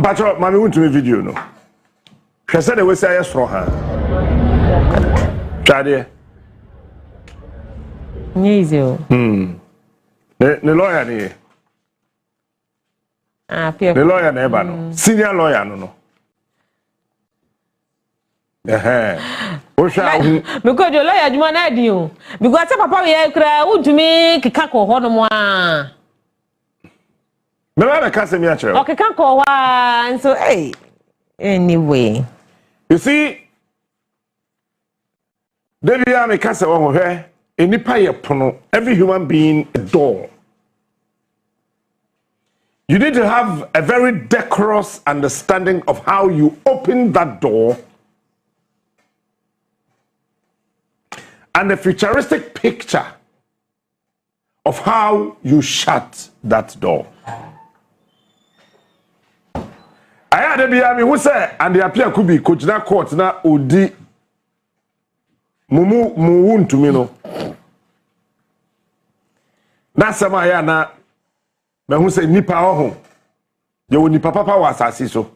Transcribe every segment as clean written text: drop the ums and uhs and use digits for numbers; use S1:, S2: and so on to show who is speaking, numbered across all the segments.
S1: Mpacho mami Wontumi video no. Hwe se de we say ayesro ha. Twade.
S2: Nyezo.
S1: Ne lawyer ni.
S2: Pia.
S1: The lawyer na eba no. Senior lawyer no.
S2: Because the lawyer juma na di o. Because papa we kra Wontumi keka ko ho no mo a.
S1: Me na ka se mi a chere.
S2: Okay, can call and so hey. Anyway.
S1: You see, David I make us one here. Every human being a door. You need to have a very decorous understanding of how you open that door and a futuristic picture of how you shut that door. I had a biami who said, and the appear could be coach na court na odi mumu Wontumi no. Na sama ya na me hu say nipa ho ye woni papa wa asase so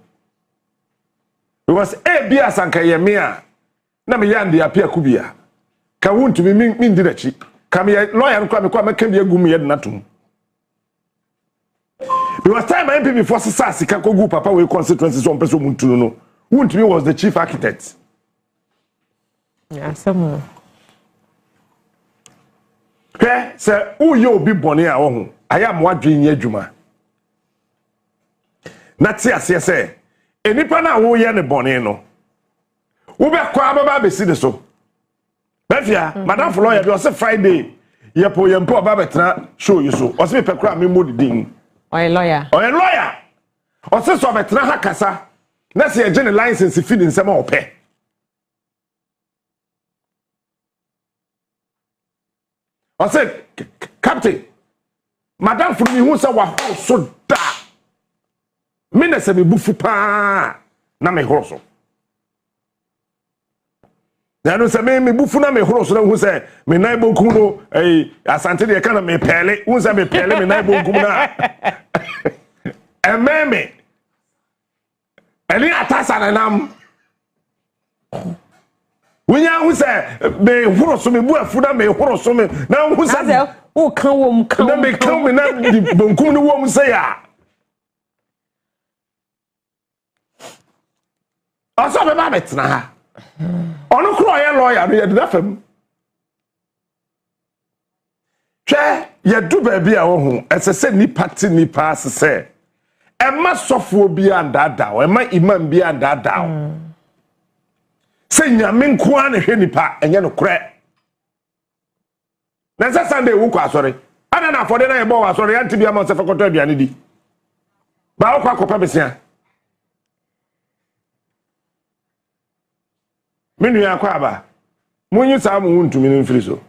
S1: because bi asanka ye me a na me ya ndi apia kubia ka Wontumi mi ndi dachi ka me lawyer no kwa me kwa meka bi agum ye na tum because time I before sasa ka kogu papa we constituencies on person Wontumi no Wontumi was the chief architect.
S2: Yeah, some
S1: say uye obi bone a wo ho aya mo adwen ye adwuma na ti ase say enipa na wo ye ne bone no wo be kwa baba be si de so bafia madam lawyer bi o say Friday ye po baba betra show you so o say pe kra me modidin
S2: oy lawyer
S1: o say so betra ha kasa na say je ne license fi din nsema o pe I said, Captain, Madame for me who said, "Wa so da." Mina se me bufu pa na me horoso. Na no se me bufu na me horoso na who say me nai bonku no asante de kana me pele, who say me pele me nai bonku na. Ememe. Eli atasa na nam. When you say, "Be horoso me bu afu na me horoso me," na who say,
S2: "O kan wom kan."
S1: Na me kan me na di bonkum no wom say ya. Aso be ba betna ha. Ono kro ye lawyer no ye de fam. Hwe ye du ba bi a wo ho, esese nipa ti nipa asese. E ma sofo bi andada, e ma imam bi andada. Say nyame nko an hwe nipa enye no kre na say Sunday wo kwa asori ana na afode na ye bo asori anti bia ma se fekoto aduane di ba wo kwa kopa besia menu ya kwa ba munyu sa mu Wontumi no mfiri so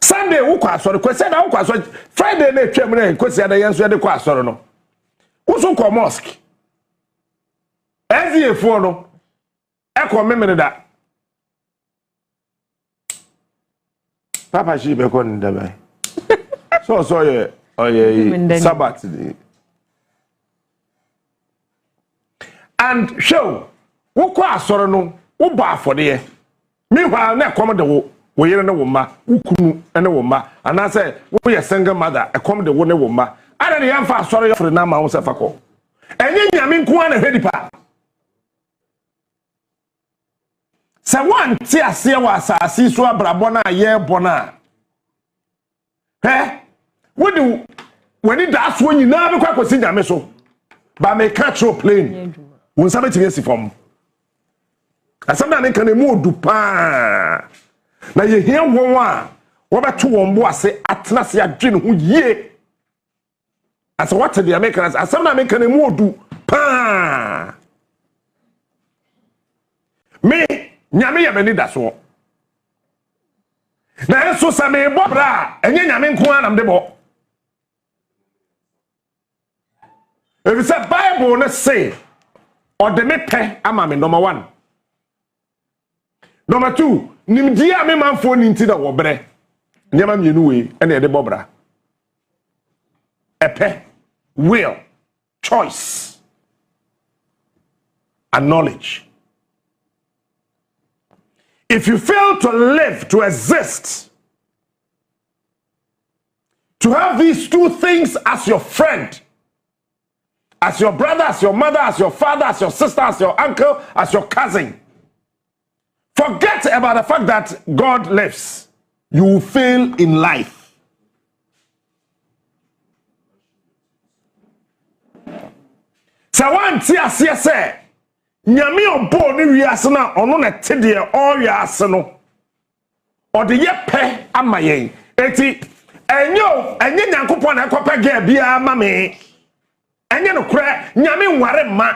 S1: Sunday wo kwa asori kwese na wo kwa asori Friday na twam na kwese na yenso de kwa asori no Uso ko mosque. Ezi efo no. E ko memene da. Papa shi be ko nda bai. So ye Sabbath. And show wo ko asoro no, wo ba afode. Meanwhile na come de wo yere ne wo ma, wo kunu ne wo ma. Ana say wo ye single mother, e come de wo ne wo ma. Ada de yamfa asoro yo fre na ma wo se fako enye nyame nko ana hwedipa se wan ti ase wa asase so abrabo na ye bona wodi wani da so nyina be kwa kwasi nyame so ba me catch your plane won sabe ti esi fom asam na nka na mu odu pa na ye hia won a wo beto won bo ase atena se adwe ne ho yie as what the Americans as some American mu odu pa me nyame ya beni da so na enso sa me bobra enye nyame nko anam de bo if it's a Bible na say or the me pe ama me number 1 number 2 nimdia me manfo ni nti da wo bre nyama mienu we ene de bobra epe, will, choice, and knowledge. If you fail to live, to exist, to have these two things as your friend, as your brother, as your mother, as your father, as your sister, as your uncle, as your cousin, forget about the fact that God lives. You will fail in life. So one tia say nyame obo ni wiase na ono na tede o wiase no o de ye pe amayen eti enye nyankopon na ekopa ga bia ma me enye no kura nyame nware ma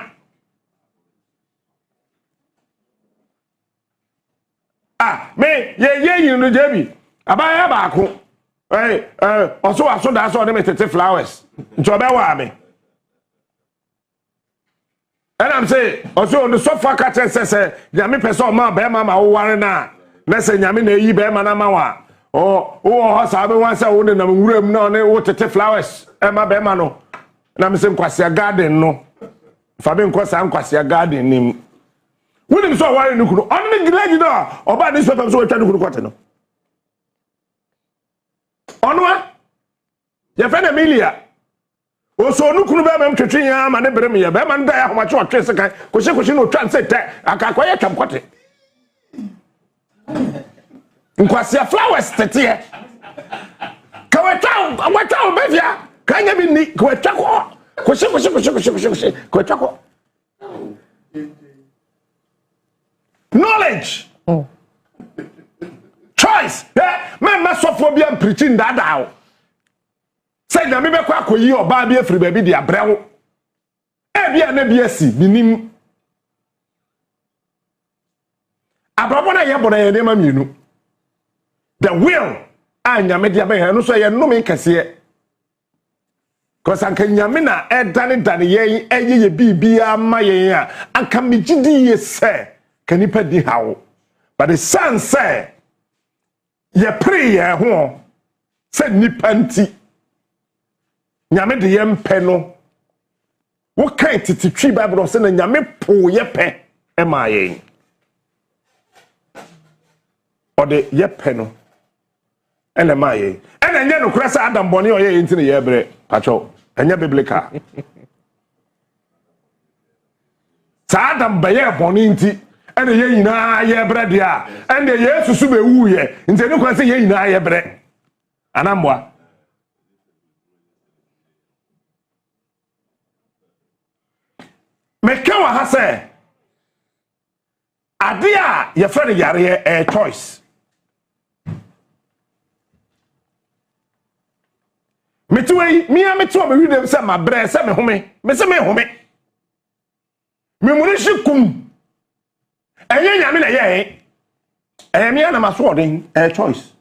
S1: me ye no jebi abaya ba ko oso aso da so de metete flowers nti obewa me. And I'm saying, also the sofa catcher says, Yami person ma be mama ware na. Let's say Yami na yi be mana mawa. Oh sabe wan say wo na nwuram na ne wo tete flowers. E ma be ma no. Na me say nkwase garden no. Fa be nkwasa nkwase garden nim. Woni so ware no kunu. On ne grade no. Oba this paper so we twa no kunu kwate no. Onwa. Ye fe na Emilia. Oso nukunu be mem twetwe ya ma ne brem ye be ma nda ya homache otwe sekan koshi no twan se te akakwa ye twam kote nkwase flowers tete ye ka wetwa obevia ka nya bi ni ka wetwa ko koshi ka wetwa ko knowledge choice me sofo bi am preaching dada. Say na me be kwa koyi oba bi afiri ba bi dia brewo e bia na bia si binim abrabo na ye bona ye nema mienu the will anyame dia be no so ye no me kase cause anka nyame na e dane ye ye bibia ma ye a anka megidi ye se kanipa di hawo but the son say ye pray ye ho say nipa nti nyame de yempe no wo kan tititwi bible say na nyame po yepe e ma yen o de yepe no ene ma yen ene nya no kura sa adam boni o ye enti ne ye bre pacho enya biblical sa adam be ye boni enti ene ye nyina ye bre dia ene yesu su be wu ye enti ne kura say ye nyina ye bre anamwa mekawa ha say ade a ye fere yare a choice metwei mi ameto me wi dem say ma bre say me home me say me home me muri shikum enye nyame na ye mi ana maso odin a choice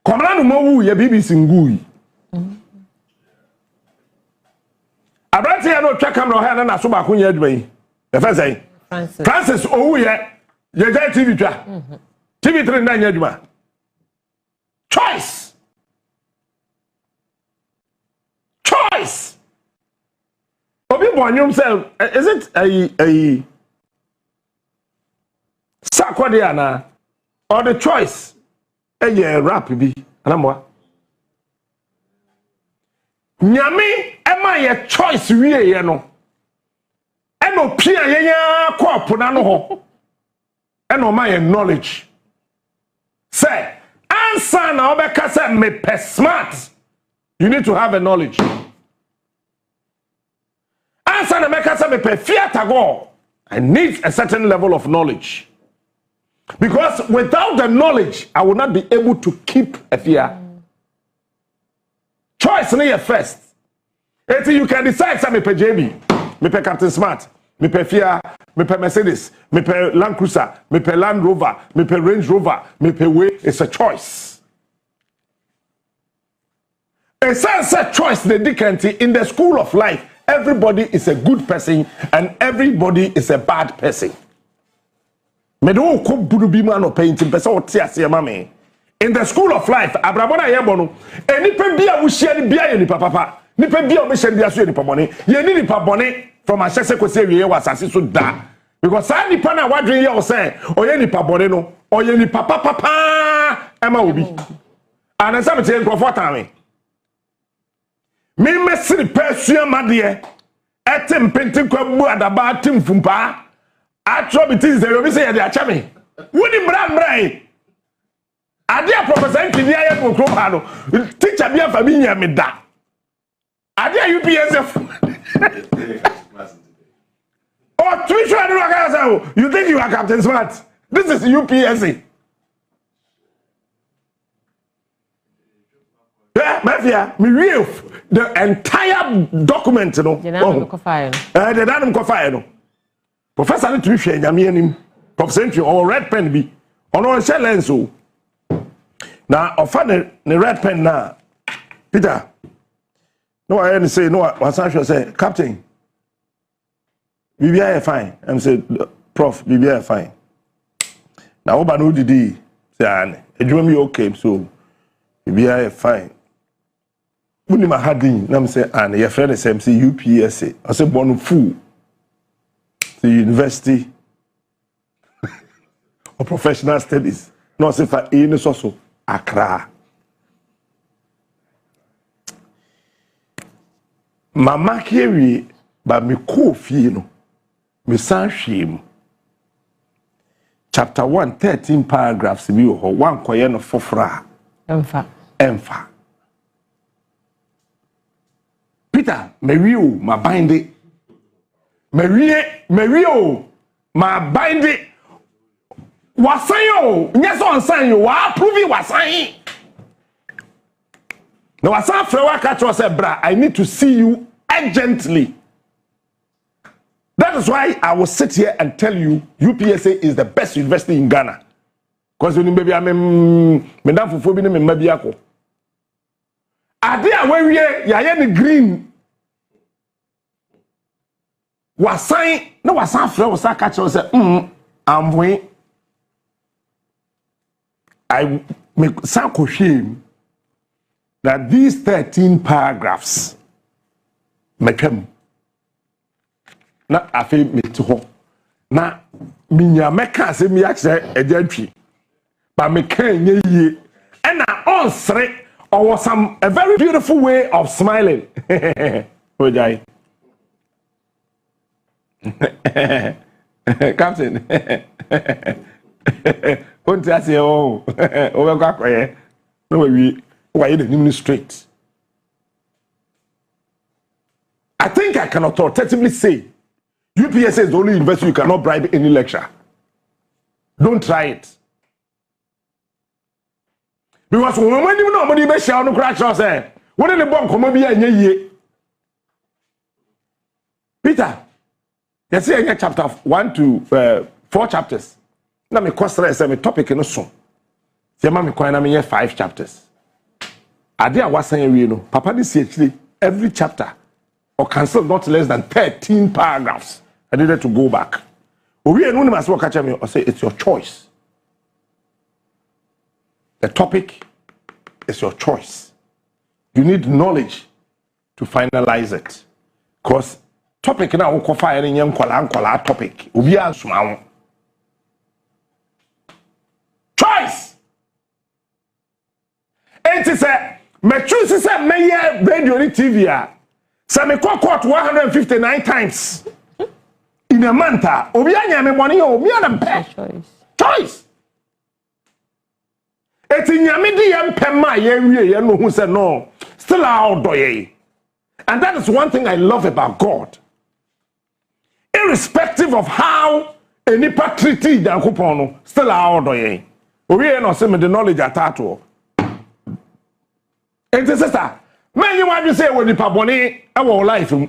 S1: komra no mo wu ye BBC ngui Abrante ya no twa camera ha na so ba ko nya aduma yi. E fa say Francis owu ye jai TV twa. TV3 na nya aduma. Choice. Obi bonyum say is it a sakwade ana or the choice rap bi anamwa. Nyame ema ye choice wie ye no eno pia ye nya kopo na no ho eno ma ye knowledge say answer na obeka say me pe smart you need to have a knowledge answer na make say me pe fiata go I need a certain level of knowledge because without the knowledge I will not be able to keep a fear. Choice na your first. Until you can decide say me pe JB, me pe Captain Smart, me pe Fiat, me pe Mercedes, me pe Land Cruiser, me pe Land Rover, me pe Range Rover, me pe Way. It's a choice. A sense of choice the dignity in the school of life. Everybody is a good person and everybody is a bad person. Me do ko budu bi ma no painting person o ti ase ma me. in the school of life abrabona yebo no enipa bia wo hia ni bia ye nipa papa nipa bia o be hia bia so ye nipa bone ye ni nipa bone from asese kwese wiye wasase so da because sa nipa na wadwen ye o say oye nipa bone no oye nipa papa ema obi anasa me te nkrofo tame me mesiri pesua made etem penti kwabu adaba atim fumpa atro bitin se obi say ye de acha me woni mra ade a professor engineer ya kokro ha no teacher bia fa bi nya me da ade a UPSF oh tuition ade waka say you think you are Captain Smart this is UPSC yeah mafia me real the entire document no
S2: the danum ko file
S1: the danum ko file no professor ni tu hwe nyame anim professor entry or red pen bi ono share lens o na ofa the red pen na Peter no I ain't say no Wasanhwe say captain BBI fine I'm say prof BBI fine na oba no didi say an edwuma mi okay so BBI fine muni ma hadin na me say an your friend say UPSA I say born full the university of professional studies no say for any so Accra mama kewi ba me ko fie no me san hwem chapter 1 13 paragraphs bi ho one koye no fofra emfa Peter me o ma binde me o ma binde wasan yo nyeso onsan yo wa approve wasan no wasan frewa catch us bra I need to see you urgently. That is why I will sit here and tell you UPSA is the best university in Ghana because when baby me dan fofo bi ne me mabiako ade a we ya ne green wasan no wasan frewa sa catch us amwe I make some shame that these 13 paragraphs metwam na afi meto na minya meka se mi akye ejantwi ba meka nye yie and on sre or some a very beautiful way of smiling ojai captain Onti ase o we kwa kwaye no we why the new straight. I think I can authoritatively say UPSA is the only university you cannot bribe any lecturer. Don't try it. Because when you know money be share no crash us when the bomb come be anya ye Peter you see in chapter 1 to 4 chapters na me kwasra say me topic no so se ma me kwan na me 5 chapters ade a wasan awie no papa this actually every chapter or cancel not less than 13 paragraphs I needed to go back owie no ma so catch me or say it's your choice. The topic is your choice. You need knowledge to finalize it because topic na wo kofa ene nyem kwala topic obi ansoma wo choice. It is a me choose say me radio ni TV a say me call court 159 times in a month obi anya me money o me na choice. Choice. Eti nyame di yempema ye wie ye no hu say no still out do ye. And that is one thing I love about God. Irrespective of how any patriti Yankopon no still out do ye. Owie no say me the knowledge atato. Enti sister, man you want to say when nipa bone e wo life mu.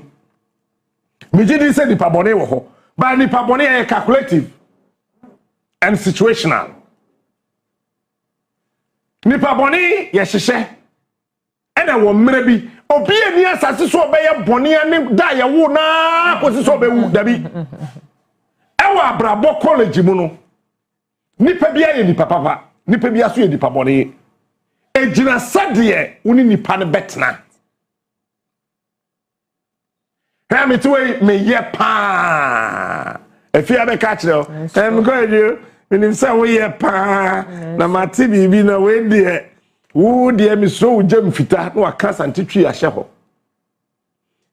S1: Me gidi say nipa bone wo ho. But nipa bone e calculative and situational. Nipa bone ye hyehyɛ ena wo mmere bi obi eni asase so obeye bone ani da ye wo na kosi so obewu dabi ewa abrabo college mu no nipa bia ye nipa papa nipa bia so ye nipa bone ejina sadie uni nipa ne betna ha me tuwe me ye pa efia be ka kire o em go you menim say we ye pa na mate bibi na we de wo de mi so ujam fita na waka santitwi ahye ho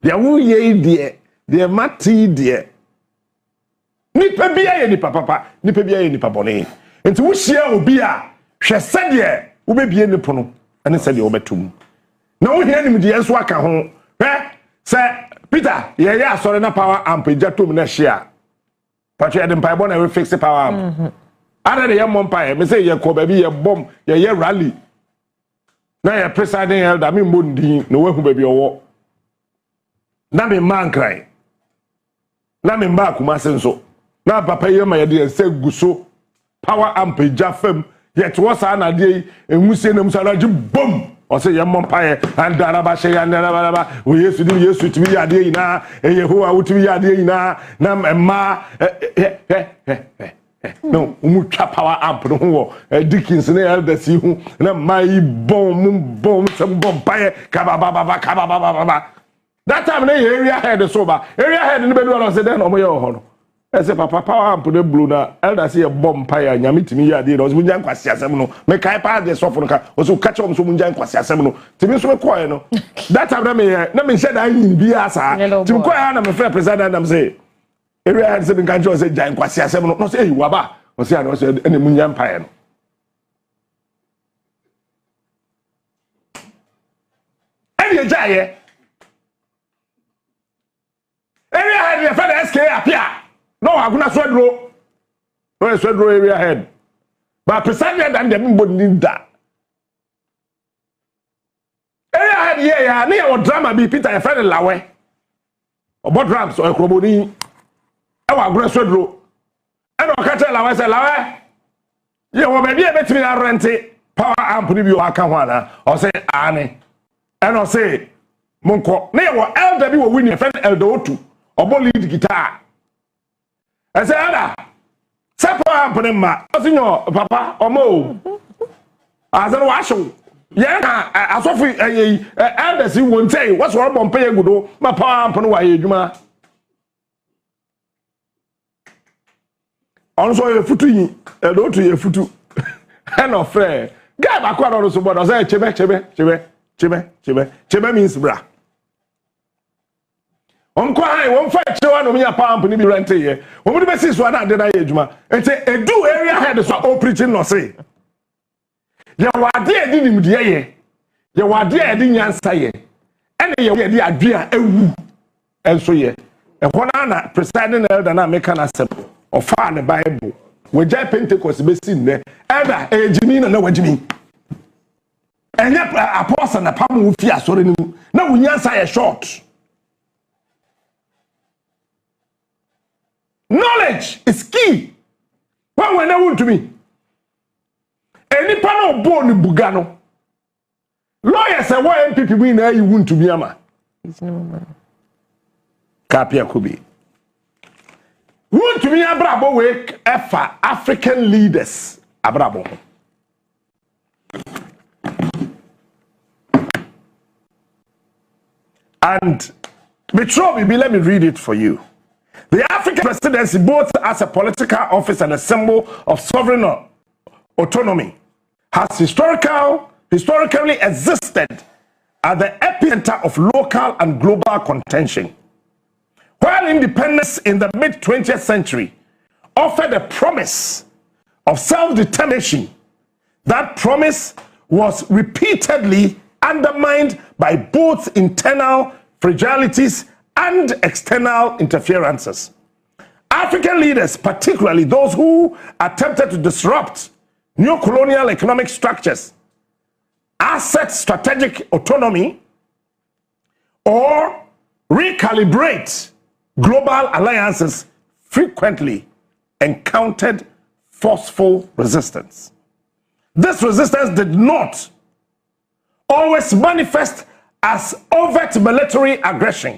S1: de wo ye de mate de nipa bia ye nipa papa nipa bia ye nipa bone enti wo hia obi a hwe sade wo bebie ne pono ene sade wo betum na wo hia nim de enso aka ho se Peter ye asore na power amp jatom na hia patwe de mpa na we fix power amp ada de ye mompa me say ye ko ba bi ye bom ye rally na ye presiding elder me mbondin na we hu ba bi owo na me man cry na me mba kuma senso na papa ye ma ye de se guso power amp jafem yet was an ade enwuse na musala ji bom o se ye mompa ye andara ba she ya ndara ba o yesu di yesu timi ya ade ina yehowa utimi ya ade ina na ma no umutwa power amp no ho Dickens na elders hu na mai bom some bom paye kababa that time na area head so ba area head no be do no say den omo ye ho no ese papa power amp de blue na elders ye bom paye nyame timi ya de no so munyan kwase asem no me kai pa de so fo no ka o so catch am so munyan kwase asem no timi so me koye no that time na me shed an bi asa timi koye na me frɛ president am say area head se bin kan jo say giant kwase asem no say you waba o say no say ene munyan paye no ene jaye area head ye fa SK apia no aguna swedro no swedro area head but president and dem body da area head ye ya na your drama bi Peter ye fa de lawe obo drums o ekroboni e wa aguna swedro e no ka tell lawe say lawe ye wo be bi e betimi na rent power amp ni bi o aka ho ana o say ane e no say monko na ye wo elder bi wo wini fa elder otu obo lead guitar I say ada sepo ampene ma osinyo papa omo azan washo ye ka asofu elders wonte what's what bom pay gudo ma power ampene wa yedwuma onso ye futu yin edo to ye futu and of fair guy ba kwa no so bodo say chebe means bra onko hai won fa chewa no nya pamp ni bi rente ye won bi besi so na de na ye adwuma ente edu area head so o preaching no say ye wade edi nim de ye wade edi nyansa ye ene ye de adua ewu enso ye e hona na presiding elder na make na sep of fa the bible we jai pentecost be sin ne elder ejimi na wajimi enya apostle na pam wo fi asore ni na wo nyansa ye short. Knowledge is key. When I want to me, any panel born in Bugano. Lawyers say why MPP win there you want to be ama. It's no man. Kapia Kubi. Want to be abrabo wake efa African leaders abrabo. And let me read it for you. The African presidency, both as a political office and a symbol of sovereign autonomy, has historically existed at the epicenter of local and global contention. While independence in the mid-20th century offered a promise of self-determination, that promise was repeatedly undermined by both internal fragilities and external interferences. African leaders, particularly those who attempted to disrupt neo-colonial economic structures, assert strategic autonomy, or recalibrate global alliances, frequently encountered forceful resistance. This resistance did not always manifest as overt military aggression.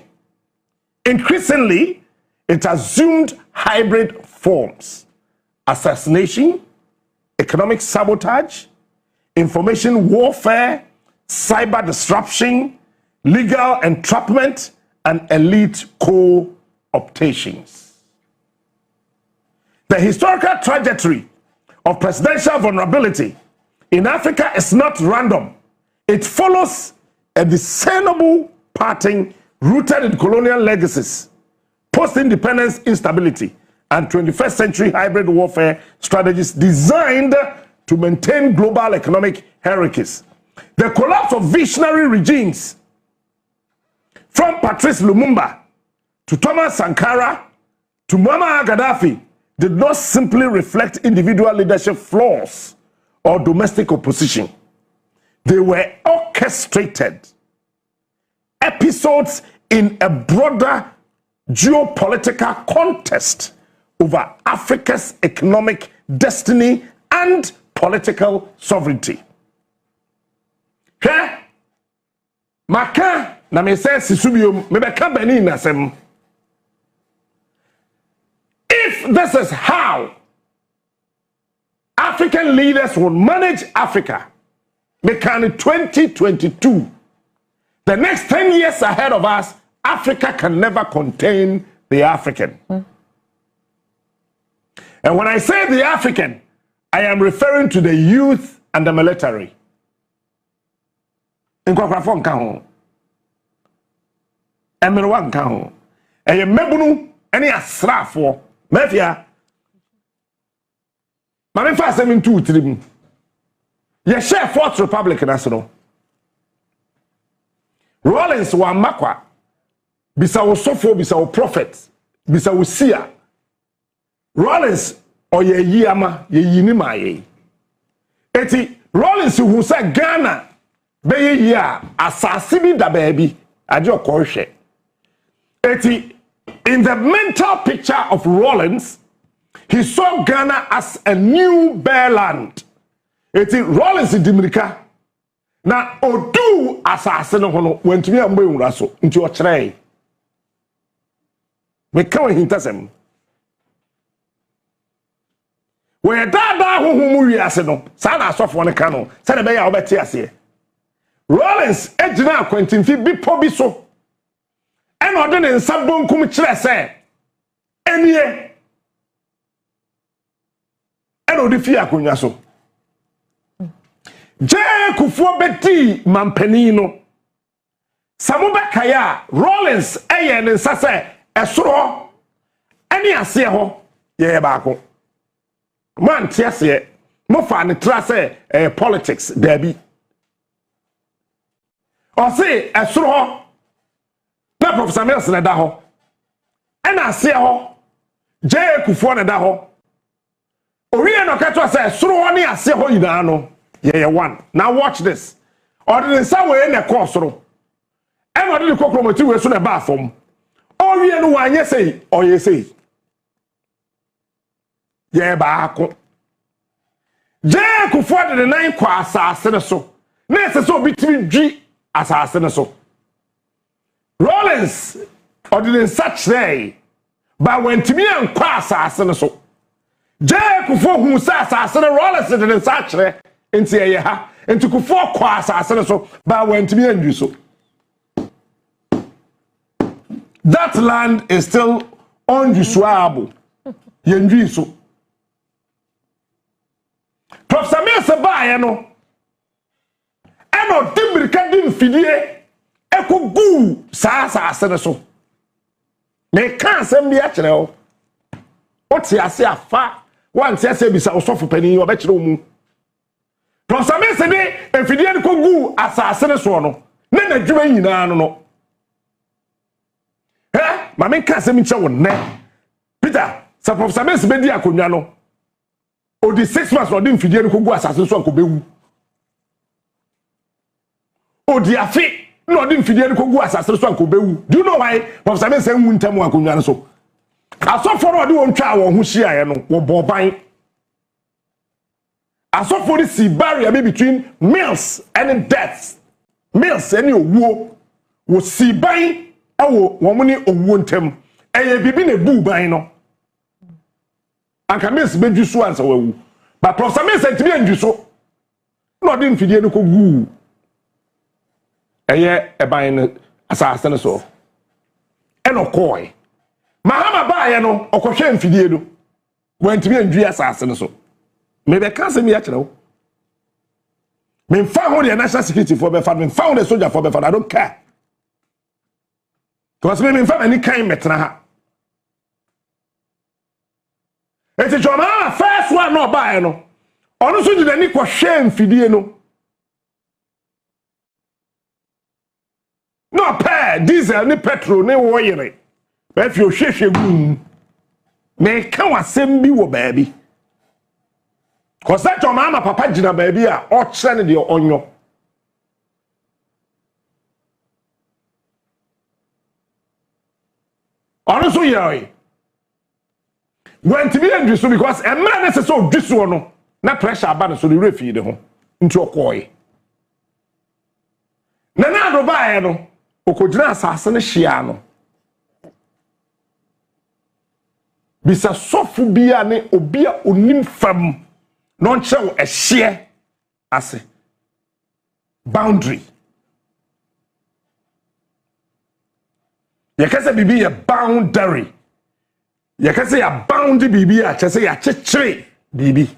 S1: Increasingly, it assumed hybrid forms: assassination, economic sabotage, information warfare, cyber disruption, legal entrapment, and elite co-optations. The historical trajectory of presidential vulnerability in Africa is not random. It follows a discernible pattern rooted in colonial legacies, post-independence instability, and 21st century hybrid warfare strategies designed to maintain global economic hierarchies. The collapse of visionary regimes from Patrice Lumumba to Thomas Sankara to Muammar Gaddafi did not simply reflect individual leadership flaws or domestic opposition. They were orchestrated episodes in a broader geopolitical contest over Africa's economic destiny and political sovereignty. Okay? Maka na me say sisubio me beka bani nasem. If this is how African leaders will manage Africa, they can in 2022, the next 10 years ahead of us, Africa can never contain the African. And when I say the African, I am referring to the youth and the military. In Kwakwafon Kaho, Emerwan Kaho, and your Mebunu, any Asrafo, Mafia. Mame fa 723. Ye share Fourth Republic national. Rollins wa makwa. Bisa wo sofo, bisa wo prophet, bisa wo seer. Rollins o ye yiyama, ye yinima ye. Eti Rollins who say Ghana be ye ya asasi bi da baby ajo kohwe. Eti in the mental picture of Rollins, he saw Ghana as a new bare land. Eti Rollins Dimirika na odu asase no hono wantumi ambo enwura so nti o kire me ka hintasem we dada hohom wiase no sa na asofo ne ka no se ne be ya obeti ase Rollins ejina akwantimfi bipo bi so eno ode ne nsabonkum kire se enie eno de fi akonya so je kufuo beti mampani no samu bekaya Rollins eye ne nsase esoro ani ase ho ye baako man tiase mo fa ne trase politics dabi o se esoro na Professor Mills na da ho ena ase ho je kufuo na da ho owie no kato se esoro ni ase ho yina no yeah, one. Now watch this. Ordinary somewhere in the course. And what did the cockroach we so the bathroom? Oh, we know why you say, or you say. Yeah, baako. Jay could afford the 9 assassin so. Next so between G assassin so. Rollins ordinary such day. But when to me and assassin so. Jay could afford who says assassin Rollins in such day. Into a ha into kufor kwa asase so ba went me and so that land is still unusable yendwi so Professor Mesa ba no eno dimirika dim fidie ekogu sa asase so me kan asem bi a kire o oti ase afa wan ti ase bisa osofo pani obekire mu Professor Mesa de efidie ko gu asase ne so no ne na dwuma nyina no ma me ka asem nche won ne Peter sa Professor Mesa be di akonwa no odi 6 months no de efidie ko gu asase so ankobewu odi afi no de efidie ko gu asase so ankobewu. Do you know why Professor Mesa nwu ntam akonwa no so asofo no de won twa won ho hia no wo boban asofo de see barrier between Mills and deaths. Mills any owo wo see ban awo won ni owo ntam eye bibi na bu ban no anka Mills beju so ansa wawu but Professor Mills ntimi anju so no de mfidie no ko gu eye eban no asase no so eno koy mahama baaye no okohwe mfidie no wantimi andwi asase no so me be kan se me ya kire wo me fa ho the national security for be fa me fa ho the soldier for be fa I don't care because me fa any kind metna ha eti joma first one no baaye no onu so di dani ko hwe mfidie no no pay diesel ni petrol ni wo yire ba fi o hwehwe gu me kan wasem bi wo baabi cause that your mama papa gina baabi a o kire ne de onyo onu so yeye went to be angry so because a man is so dwiso no na pressure aba so the refi de ho nti okoy na do baaye no okodina asase ne hia no bisa sofu bia ne obia onim fam no nchew ehye ase boundary yakase bibi ya boundary yakase ya boundary bibi a chese ya chechire bibi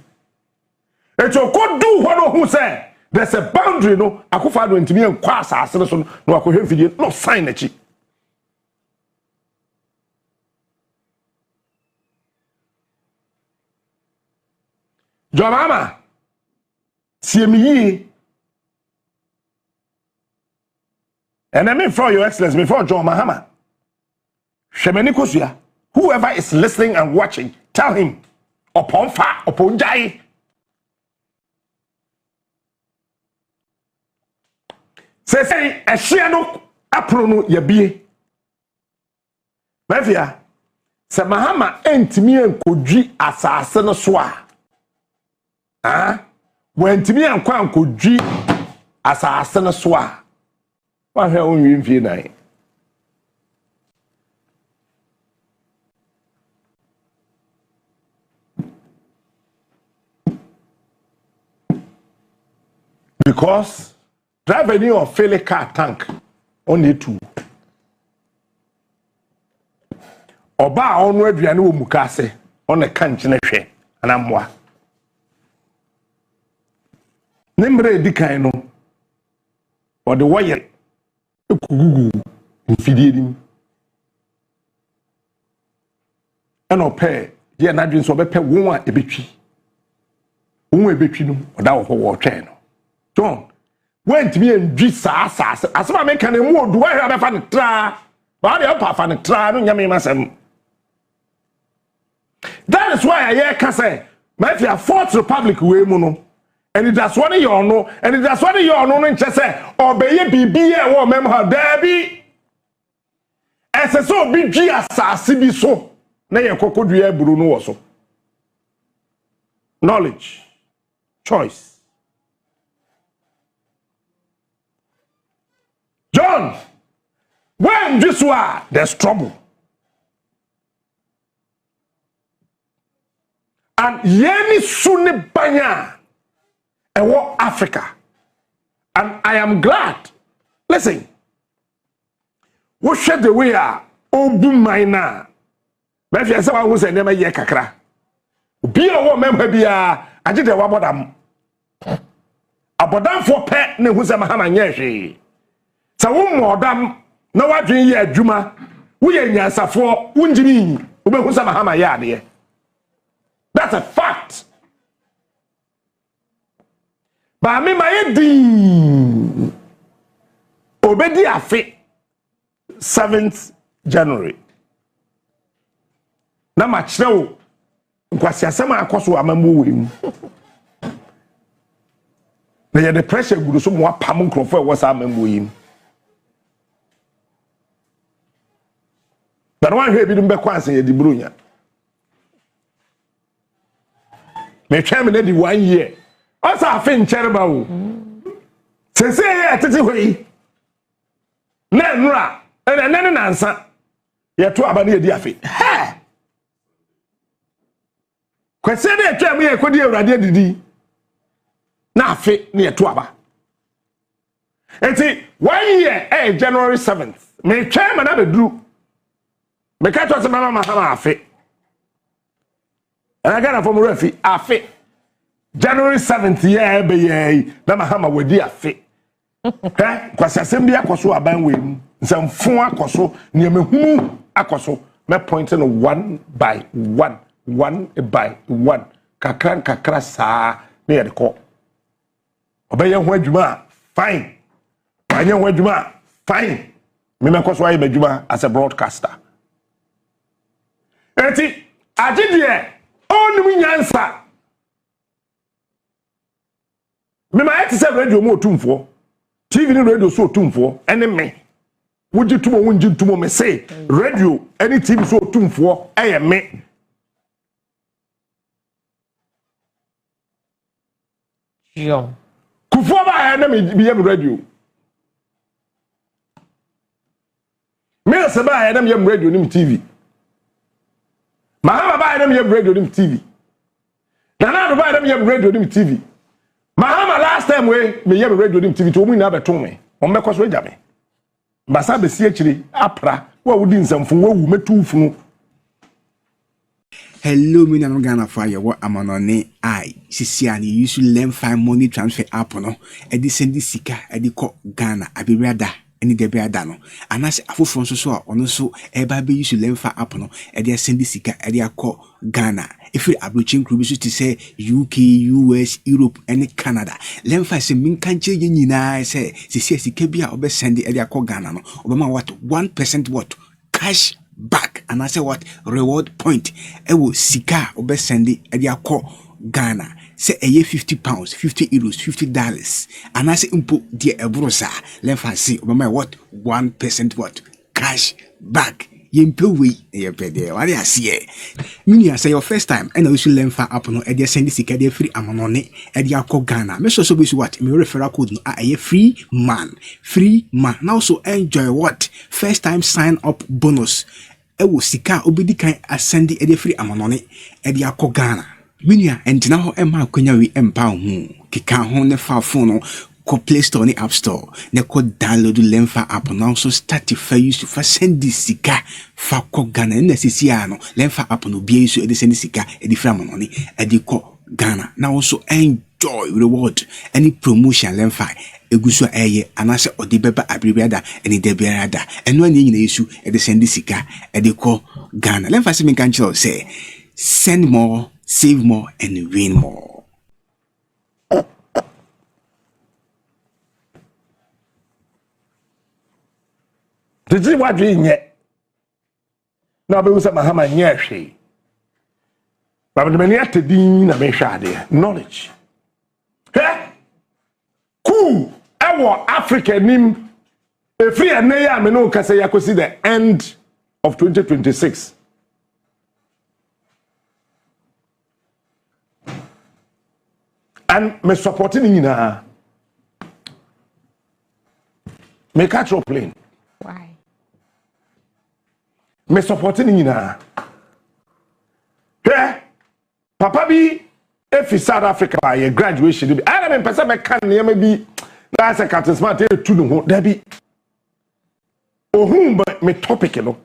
S1: eto kodu hono hu say there's a boundary no akofa do ntimi enkwa asase so no akohwe mfidie no sign na chi Jomama CME and I mean for your excellence before John Mahama Shemeni Kosua whoever is listening and watching tell him upon fa upon jai say a share no aprono yabie mafia se Mahama entimi enkodwi asase no so a wentimi ankwa ankodwi asase no so a wa hwe onwi mfie nan because drive any of fail car tank on it too oba onu aduane wo mukase on a kanchine hwe anamwa Nembre dikan no or the wire ekugugu mfidie dim eno pe ye na dwen so be pe won a ebetwi won ebetwi no oda wo twen no John went me and dwi sa asema me kan mu odu wa hwe be fa ne tra ba de pa fa ne tra no nyame masem that is why I hear can say my fourth republic we mu no and that's what you know and that's what you know no nche say obeye bibie e wo mem ha dabi ese so bi dwi asase bi so na ye kokodua eburu no wo so knowledge choice John when this was there's trouble and yeni suni banya ewo Africa and I am glad listen what shed the way obu maina be fi ase wa hu se nema ye kakra obi a wo memha bia age de wa abodam fo pe ne hu se Mahama nye hwe sa wo modam na wadwen ye adwuma wo ye nyansafo wo njimi wo be hu se Mahama ye ade that's a fact. Ba me ma yedi obedi afe 7th January na ma kirewo nkwasi asema akoso amamu wem na ye the pressure gudu so mo apam nkrofo e wosa amamu yim na wan hwe bi dum be kwanse ye di brunya me twem na di 1 year asa afe nchereba wo sese ye tete hoi na nura ene nansa ye to aba na ye di afe ha kwese na twem ye kodi awurade didi na afe na yeto aba enti 1 year January 7th me chairman abedru me catch us mama hama afe and again from refi afe January 7th year be ye na mahama wadi afe kwasi asem bia koso aban we mu nsamfo akoso ne mehu akoso me pointing one by one kakra saa na yede ko obeye ho adwuma fine anye ho adwuma fine me koso aye adwuma as a broadcaster enti agide onum nyansa me ma eti se radio mo otumfo TV ni radio so otumfo ene me woji tumo wonji tumo me say radio any TV so otumfo eye me
S2: yo
S1: kufo ba ya na me biye radio me se ba ya na me radio ni TV mahama ba ya na me radio ni TV nana ba ya na me radio ni TV mahama last time me yem radio dim TV to mu na beton me on me kwaso eja me mbasa be si akire apra wa wudi nsamfo wa wu metu funu.
S3: Hello, me na Ghana fire what amanone I sisia ni use learn find money transfer app no e di send sika e di ko Ghana abirada eni de beada no anase afofo nso so ono so e ba be use learn find app no e di send sika e di akọ Ghana if you approaching group to say UK, US, Europe and Canada learn find say min kan che nyina say sisia sika bia obe send e di akọ Ghana no obema what 1% what cash back and I say what reward point ewo sika obe sendi edi akọ Ghana say eye £50 €50 $50 and I say impo die ebrosa lemfa say obema what 1% what cash back yempe we ye pede what you see me say your first time and you should learn for app no edi send sika dey free amanone edi akọ Ghana me so be what me referral code no eye free man now so enjoy what first time sign up bonus ewo sika obedi kan ascendi edi free amanone edi akọ Ghana minia entina ho ema akonya wi empa ho kika ho ne fa phone no ko Play Store ni App Store ne ko download Lemfa app now so start to use to send sika fa ko Ghana na sisi ano Lemfa app no bia so edi send sika edi free amanone edi ko Ghana now so enjoy reward any promotion Lemfa eguso eye anase odi beba abribiada eni debiada eno ani nyina yesu e de send sika e de ko Ghana Lemfa se me kan chiro say send more save more and win more.
S1: Did you what doing yet? Now be usa mahama nyeshi but the many at the din na me shade knowledge eh cool our Africa nim a free and ya me no kase ya kosi the end of 2026 and me supporting nyina me catch your plane
S2: why
S1: me supporting nyina eh papa bi efi South Africa by graduation bi I am person me kan ne bi na say Captain Smart e tu no ho da bi ohun me topic no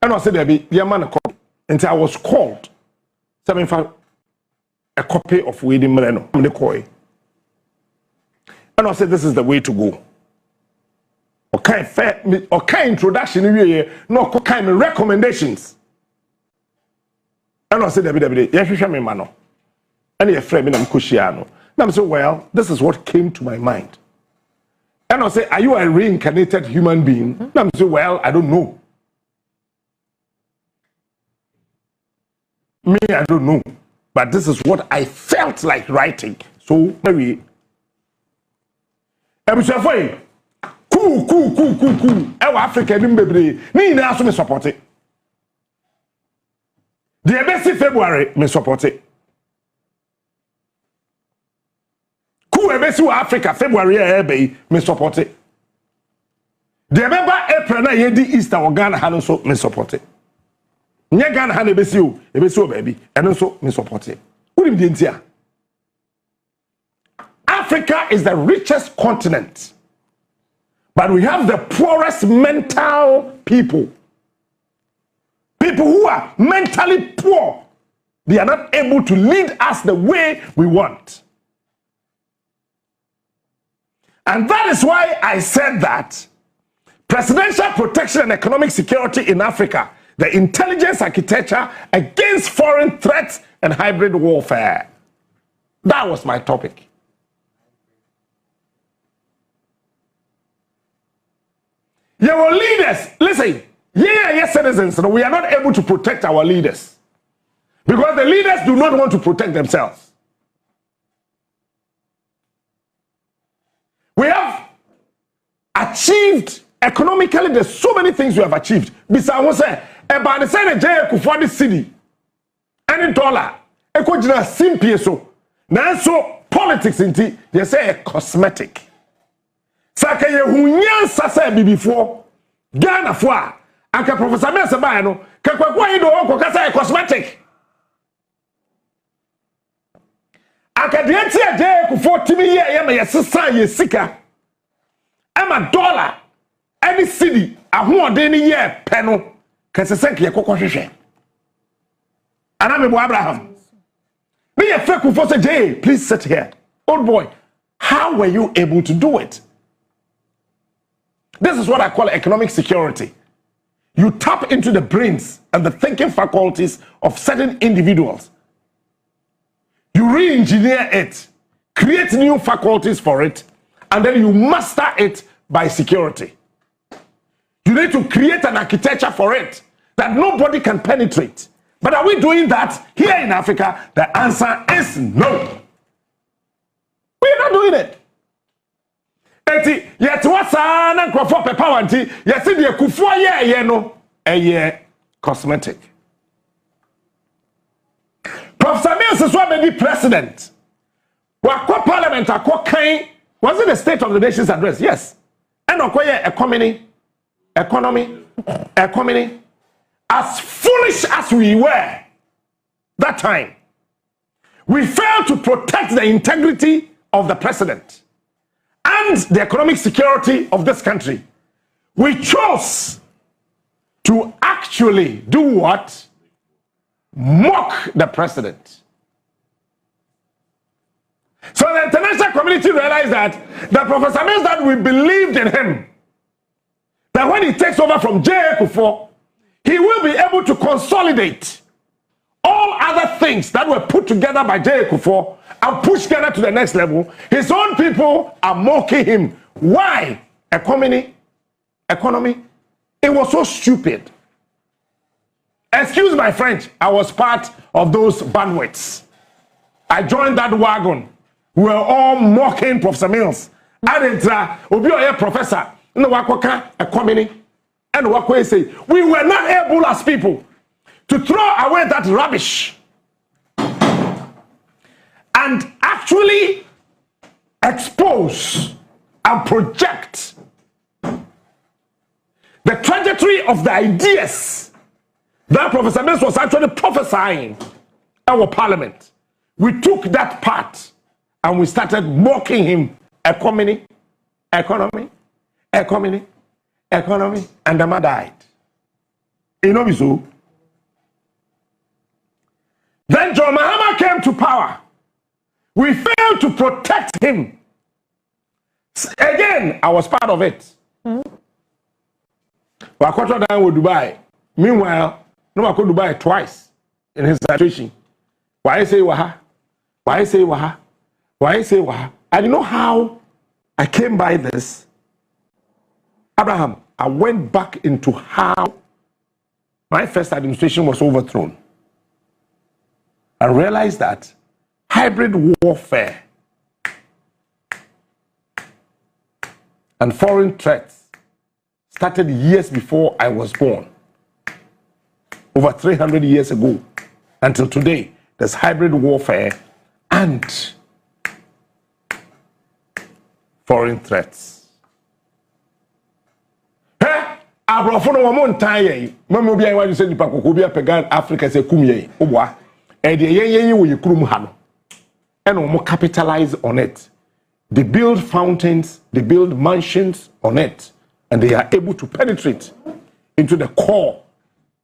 S1: and I said there be the man called until I was called a copy of Wedding Milano me koi and I said this is the way to go okay fair okay introduction we no okay me recommendations and I said there be yes me man no and your friend me na mkoshia no na me say well this is what came to my mind and I say are you a reincarnated human being na me say well I don't know me I don't know but this is what I felt like writing so maybe ebusafo cool ewa Africa ni mbebre ni na so me support it the best February me support it cool best Africa February ebe me support it the remember April na ye di Easter o Ghana ha no so me support it nye Ghana ha na ebesi o baby eno so me support it unim di ntia Africa is the richest continent, but we have the poorest mental people. People who are mentally poor. They are not able to lead us the way we want. And that is why I said that presidential protection and economic security in Africa, the intelligence architecture against foreign threats and hybrid warfare. That was my topic. Your leaders, listen, yes, citizens, we are not able to protect our leaders because the leaders do not want to protect themselves. We have achieved economically, there's so many things we have achieved. Besides, we say about the same day for the city, any dollar, ekojina simple so. Now so politics inti, they say a cosmetic. Saka ye hunyan sasa before Ghana for anka Professor Mensaba no kakwa yi do ko kasa cosmetic. Anka de tia je ku 40 million ye me yesesa ye sika. Ama dollar any city ahoɔden ni ye pɛ no kasese ke kokɔ hwehwɛ. Ana me bo Abraham. Me ye fake for say Jay, please sit here. Old boy, how were you able to do it? This is what I call economic security. You tap into the brains and the thinking faculties of certain individuals. You re-engineer it, create new faculties for it, and then you master it by security. You need to create an architecture for it that nobody can penetrate. But are we doing that here in Africa? The answer is no. We're not doing it. Eti yet wasa na nkrofo pepa wanti yesi de kufuo ye no eye cosmetic. Professor Mills is what be president. Wako parliament akọ kan was it the state of the nation's address? Yes. And okoye economy as foolish as we were that time. We failed to protect the integrity of the president and the economic security of this country. We chose to actually do what? Mock the president. So the international community realized that the Professor means that we believed in him. That when he takes over from J. Kufuor, he will be able to consolidate all other things that were put together by J. Kufuor and push Ghana to the next level. His own people are mocking him. Why? Economy. It was so stupid. Excuse my French. I was part of those bandwidths. I joined that wagon. We were all mocking Professor Mills. Adentra, obi oye professor, no wakoka economy, and wakwe say we were not able as people to throw away that rubbish and actually expose and project the trajectory of the ideas that Professor Mills was actually prophesying in our parliament. We took that part and we started mocking him. Economy, and the man died. You know me so? Then John Mahama came to power. We failed to protect him. Again, I was part of it. Wakoto down with Dubai. Meanwhile, no one could Dubai twice in his situation. Why say waha? Why say waha? Why say waha? I don't know how I came by this. Abraham, I went back into how my first administration was overthrown. I realized that hybrid warfare and foreign threats started years before I was born. Over 300 years ago. Until today, there's hybrid warfare and foreign threats. Abrofono wamon taye mama bia wa say nipa kokko bia pegan Africa say kumye obwa e de yen wo yekurum ha no e no mo capitalize on it They build fountains, they build mansions on it, and they are able to penetrate into the core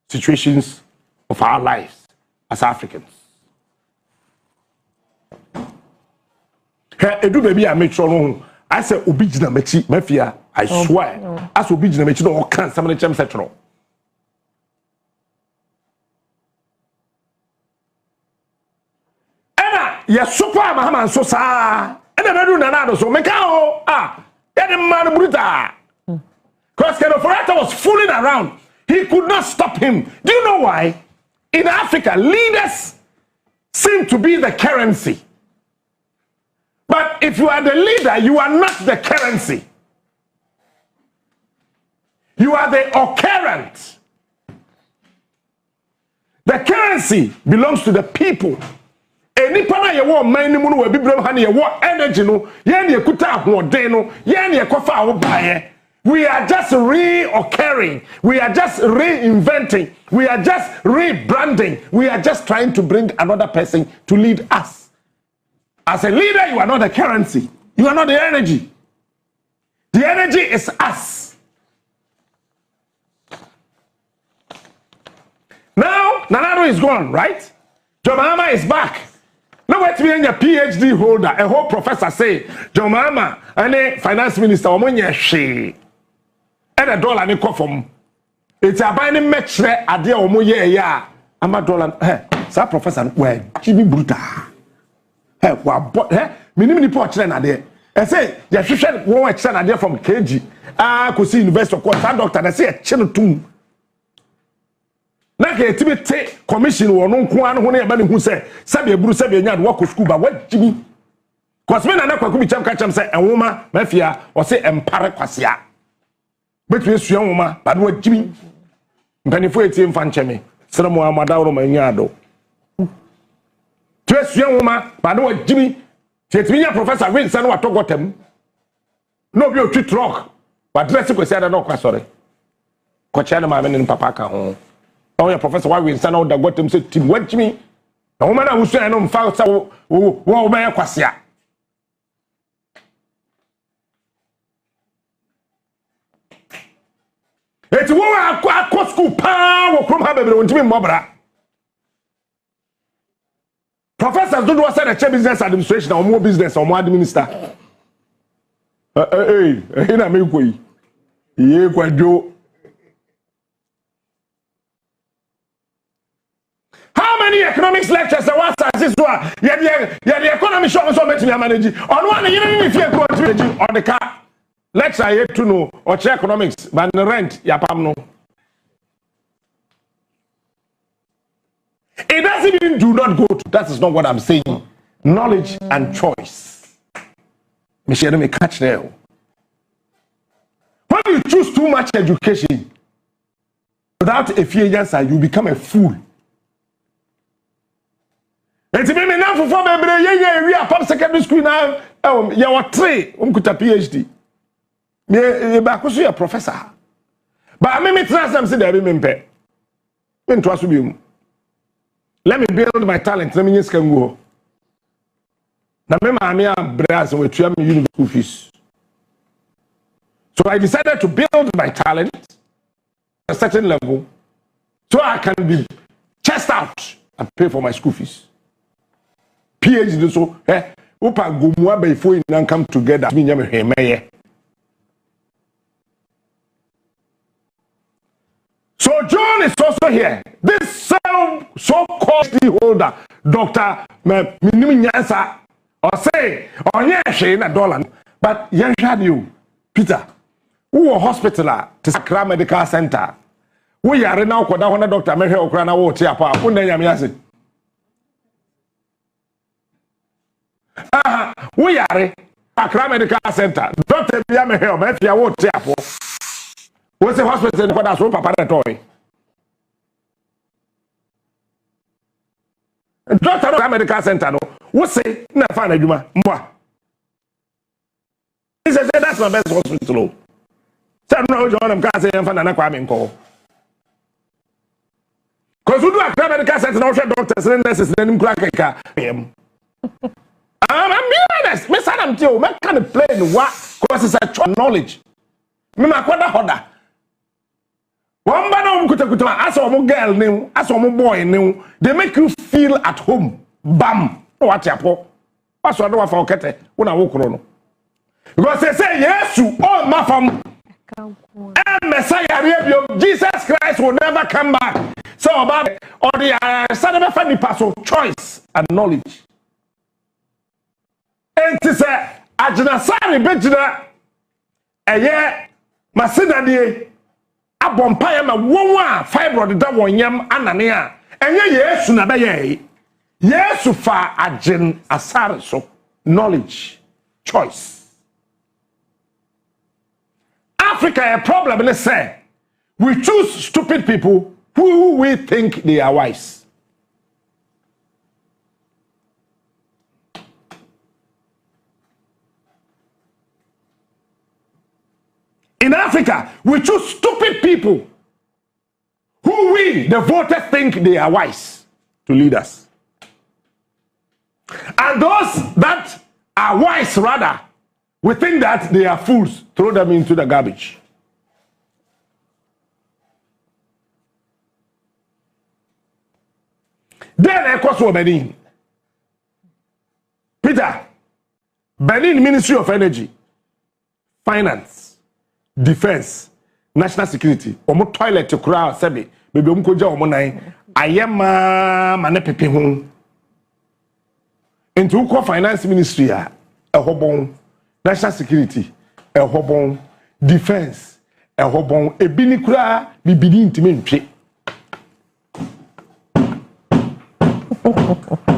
S1: situations of our lives as Africans. Edu baby I make sure I say obijina mechi mafia I swear as obijina mechi no kan some chem setro. Ena ya super mahama so sa ena medu na so meka o ya the man bruta. Because Kenoforata was fooling around. He could not stop him. Do you know why? In Africa, leaders seem to be the currency. But if you are the leader, you are not the currency. You are the occurrent. The currency belongs to the people. Any pana ye wo man ni mu no wa bibrem ha ne ye wo energy no ye ne ekuta ahoden no ye ne ekofa ahobaye. We are just reoccurring. We are just reinventing. We are just rebranding. We are just trying to bring another person to lead us. As a leader, you are not the currency. You are not the energy. The energy is us. Now, Nanado is gone, right? Jomama is back. Now, wait me a PhD holder, a whole professor say, Jomama, and a finance minister, omonya she. And a dollar ni kofom. It's a binding match idea omoye ya. I'm a dollar. Hey, sir, professor, where Jimmy Bruta. Hey, what? Hey, minimum report na there. I say, you should one extra idea from KG. Could see investor course. That doctor, I say a channel too. Na ke tibi te commission wo no nko an ho na yaba ne hu se sabe eburu sabe enya de work school ba wajimi. Cause me na na kwaku bi cham ka cham se enwoma mafia o se empare kwasea. Betu esu enwoma ba de wajimi. Mpanifo etie mfa ncheme. Sere mo amada wo ma nya ado. Tu esu enwoma ba de wajimi. Tietimi nya professor win san wa togotem. No bi o twi truck. Wa dress ko se ada no kwasore. Ko cha na ma me ne papa ka ho. Oh, yeah, Professor, why we stand out that got him said, Tim, watch me. A woman who said, I know, found so, what may I quasia? It's what I quote school power from having to be mobra. Professors don't want to say a business administration or more business or more administrator. Hey, in America, yeah, quite do. How many economics lectures there was as this one? Yeah, the economy show so much manage. On one, you don't even feel good on the car. Lecture yet to know or check economics, but the rent, yapam no. It doesn't mean do not go to. That is not what I'm saying. Knowledge and choice. Michelle, me catch there. When you choose too much education without a fear answer, you become a fool. It's me now for baby, we are pop secondary school now. You are three, kuta PhD. Me ba kusu ya professor. But me trust them say they be mempe. Me trust you. Let me build my talent. Let me use can go. Na me maami a bras we tuya me university school fees. So I decided to build my talent at a certain level so I can be chest out and pay for my school fees. PhD so upa gumwa before you can come together. So John is also here. This so-called holder, Dr. Miniminyasa, or say, or yes, in a dollar. But yes, you, Peter, who are hospital to Sakra Medical Center. We are now called down Dr. Mehe Okrana Water, Papa, we are Accra Medical Center. Doctor Biame help if you want to. What's the hospital for that so papa toy? Doctor Accra Medical Center no. What say na find adwuma mwa. He said that's my best hospital. Say no John am ka say em fa na kwa me nko. Cause we do Accra Medical Center no doctors and nurses and kura keka. I'm being honest. Me say am tell me can play in what cause it's a knowledge. Me makwada hoda. One bana kuta as a girl new, as a boy new, they make you feel at home. Bam. What yapo? What's what do for kete? Una wo kro no. Because they say yes to all my fam. And Messiah, Jesus Christ will never come back. So about or the son of a person choice and knowledge. And to say, Ajinasari Bejina, a year, Masina de Abompire, ma 1 fibroid that one yam anania, and yes, Sunabaye, yes, so far Ajin Asar so knowledge, choice. Africa, a problem, let's say, we choose stupid people who we think they are wise. In Africa, we choose stupid people who we, the voters, think they are wise to lead us. And those that are wise, rather, we think that they are fools, throw them into the garbage. Then I cross over Benin. Peter, Benin Ministry of Energy, Finance, Defense, National Security, omo toilet to crowd, sebe, baby omo koja omo nai, ayema mane pepe hon. Into uko Finance Ministry a hobon, National Security, a hobon, Defense, a hobon, e bini kura, bibidi intime ntwe.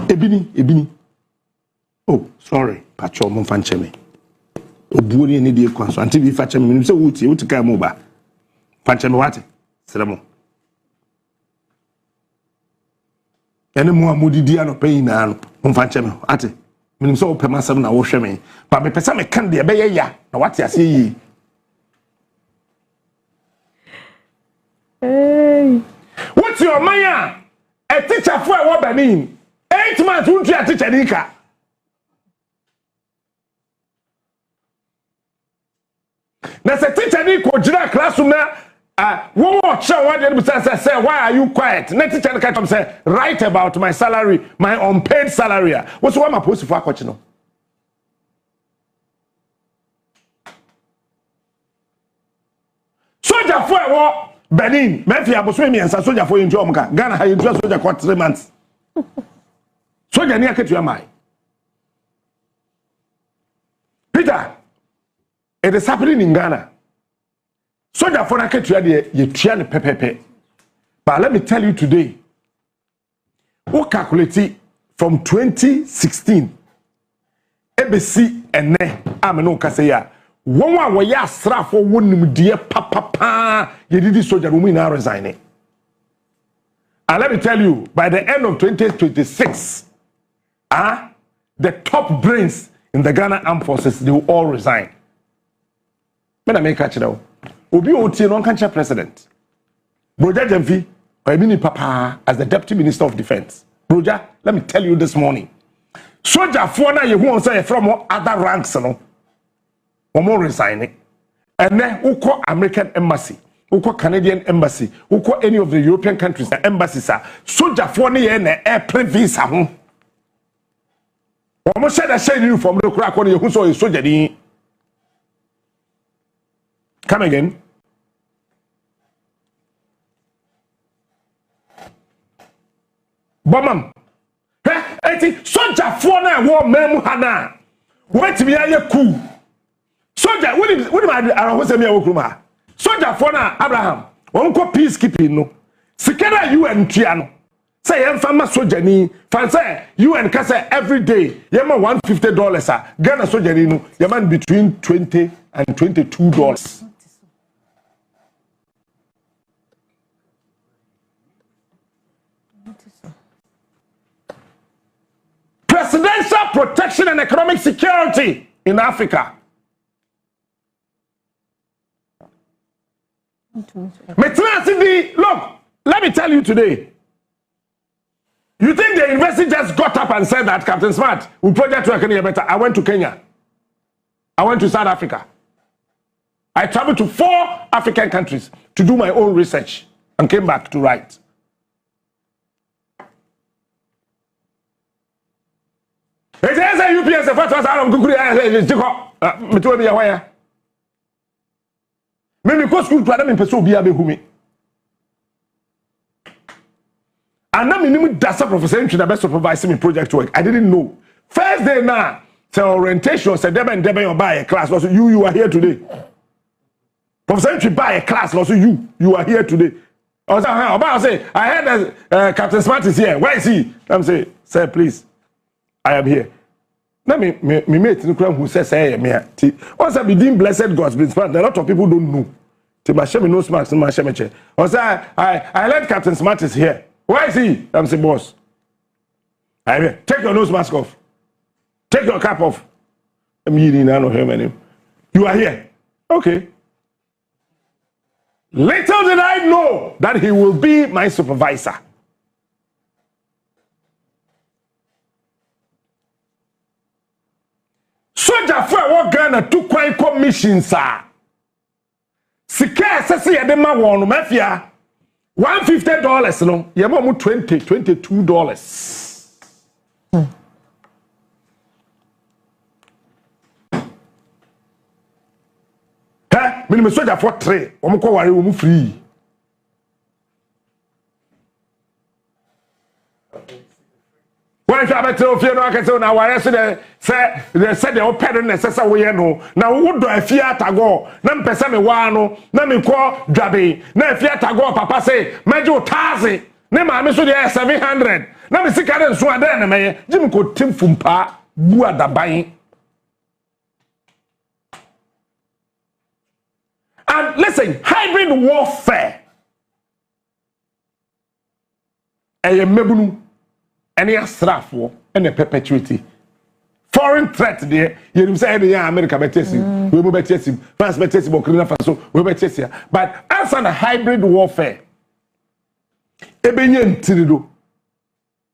S1: Ebini. Oh, sorry. Pacho mo fancheme. Obuoni ni die kwa so anti bi fancheme mi se wuti kai mo ba. Fancheme wate. Seremo. Ene mo amodidi ano pay na ano. Mo fancheme ate. Mi se o pema sam na wo hweme. Ba me pesa me kan de be ya na wate ase yi. Hey. What's your maya? A teacher for a Benin. 8 months won't you a teacher Nika? Now say teacher Nika Jira classroom now. One more show what they say, why are you quiet? Next teacher Nika say, write about my salary, my unpaid salary. What's what I'm supposed to for coaching? Soldier for a war. Benin, Memphis, Aboswemi, and Soldier for into Omka. Ghana, how you dress soldier for 3 months. Soldier near to your mind. Peter, it is happening in Ghana. Soldier for a cat you trian pepepe. But let me tell you today, who calculate from 2016, ABC and Ne, Amano Kasaya. One way ya strap for one dear papa, you did this soldier woman now resigning. And let me tell you, by the end of 2026, the top brains in the Ghana Armed Forces, they will all resign. When I make catch it out, Obi Oti non country president. Broja Jemfi, or Mini Papa as the Deputy Minister of Defense. Broja, let me tell you this morning. Soldier for now you won't say from other ranks, no. Omo resigning. And then who call American embassy, who call Canadian embassy, who call any of the European countries, the embassies are soldier for ne airplane visa home. Omo said that shade you from the crack on you who saw a soldier. Come again. Bomam. Hey, soldier for na war memu hana. Wait to be a cool. Soldier, what am I was a mere Okruma? Soldier for now, Abraham, one co peacekeeping no. Sikera UN Triano. Say, I'm farmer soldier ni, fancy UN Casa every day, Yama $150, Ghana soldier no, Yaman between $20 and $22. Presidential protection and economic security in Africa. Look, let me tell you today. You think the university just got up and said that Captain Smart will project to Kenya better? I went to Kenya. I went to South Africa. I traveled to 4 African countries to do my own research and came back to write. It says UPS the first one me go school to me person obi abehu me. And now me dasa professor into the best supervise me project work. I didn't know. First day now, so orientation said Deben you buy a class. Also you are here today. Professor you buy a class. Also you are here today. I say I heard that Captain Smart is here. Where is he? I'm say, sir, please, I am here. Now me mate who says hey me. Once I be deemed blessed God's been smart. A lot of people don't know. To my shame no smart, my shame che. I learned Captain Smart is here. Where is he? I'm saying, boss. Take your nose mask off. Take your cap off. I'm eating, I don't hear my name. You are here. Okay. Little did I know that he will be my supervisor. Soldier for what Ghana took quite commission, sir. Sika sesi yede ma wonu mafia $150 no ye ma mu $22. Ha me soldier for 3 o mo ko ware o mu free. When you have to feel no can say na ware say the open necessary we no na wo do afia tago na mpese me wa no na me ko dwabe na afia tago papa say meje 1000 ne ma me so dey 700 na me sika den so ade na me jim ko tim fumpa bu adaban. And listen, hybrid warfare mebunu any asrafo and a perpetuity. Foreign threat there, you say America betesim, we will betesim, France betesim, Burkina Faso, we betesim. But as a hybrid warfare, ebenye ntirido,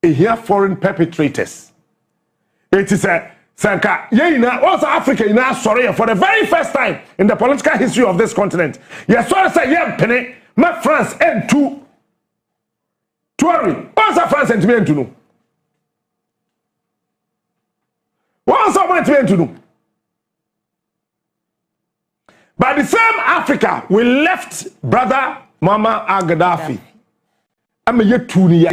S1: here foreign perpetrators. It is a Sanka, also Africa, sorry, for the very first time in the political history of this continent. Yes, sorry, say, yeah, penny, my France and two. Also France and to know. What's I want to know? By the same Africa, we left brother Mama Gaddafi. I'm a yetuni ya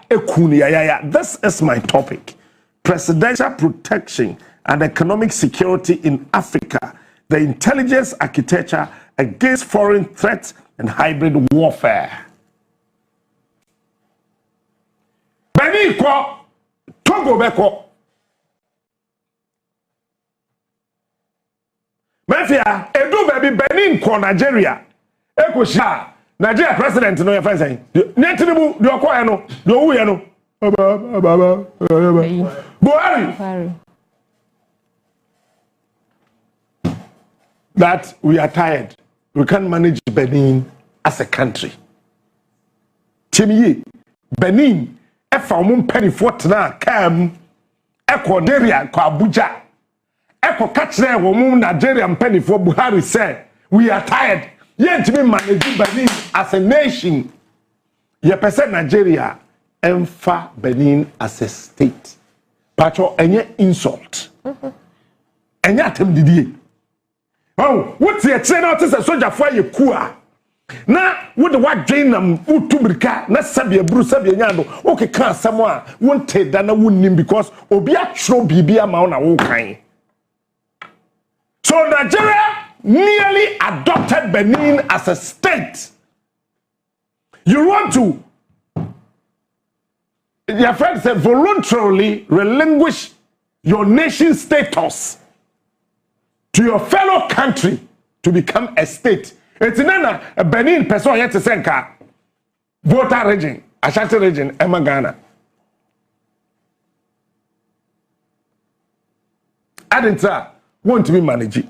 S1: ekuni ya. This is my topic. Presidential protection and economic security in Africa. The intelligence architecture against foreign threats and hybrid warfare. Benin ko Togo beko. Mafia, edu baby Benin ko Nigeria. Eko sha Nigeria president no your friend say. Nyetinubu do ko no, do wu ye no. Buhari. That we are tired. We can't manage Benin as a country. Chimiye Benin efa omun penny fort na kam eko Nigeria ko Abuja. Eko kachre omun Nigeria penny for Buhari said we are tired. Yet me manage Benin as a nation. Ye percent Nigeria emfa Benin as a state. Pacho enye insult. Enye atem didie. Oh, what's the train out as a soldier for ye kua? Na what the what drain nam utubrika na sabia bru sabia nyando okay can someone wanted than a wound because obia tro bibia ma na wo kan. So Nigeria nearly adopted Benin as a state. You want to your friend said voluntarily relinquish your nation status to your fellow country to become a state. It's nana a Benin person yet to senka voter region, Ashanti region, Ghana. Adinta want to be managed.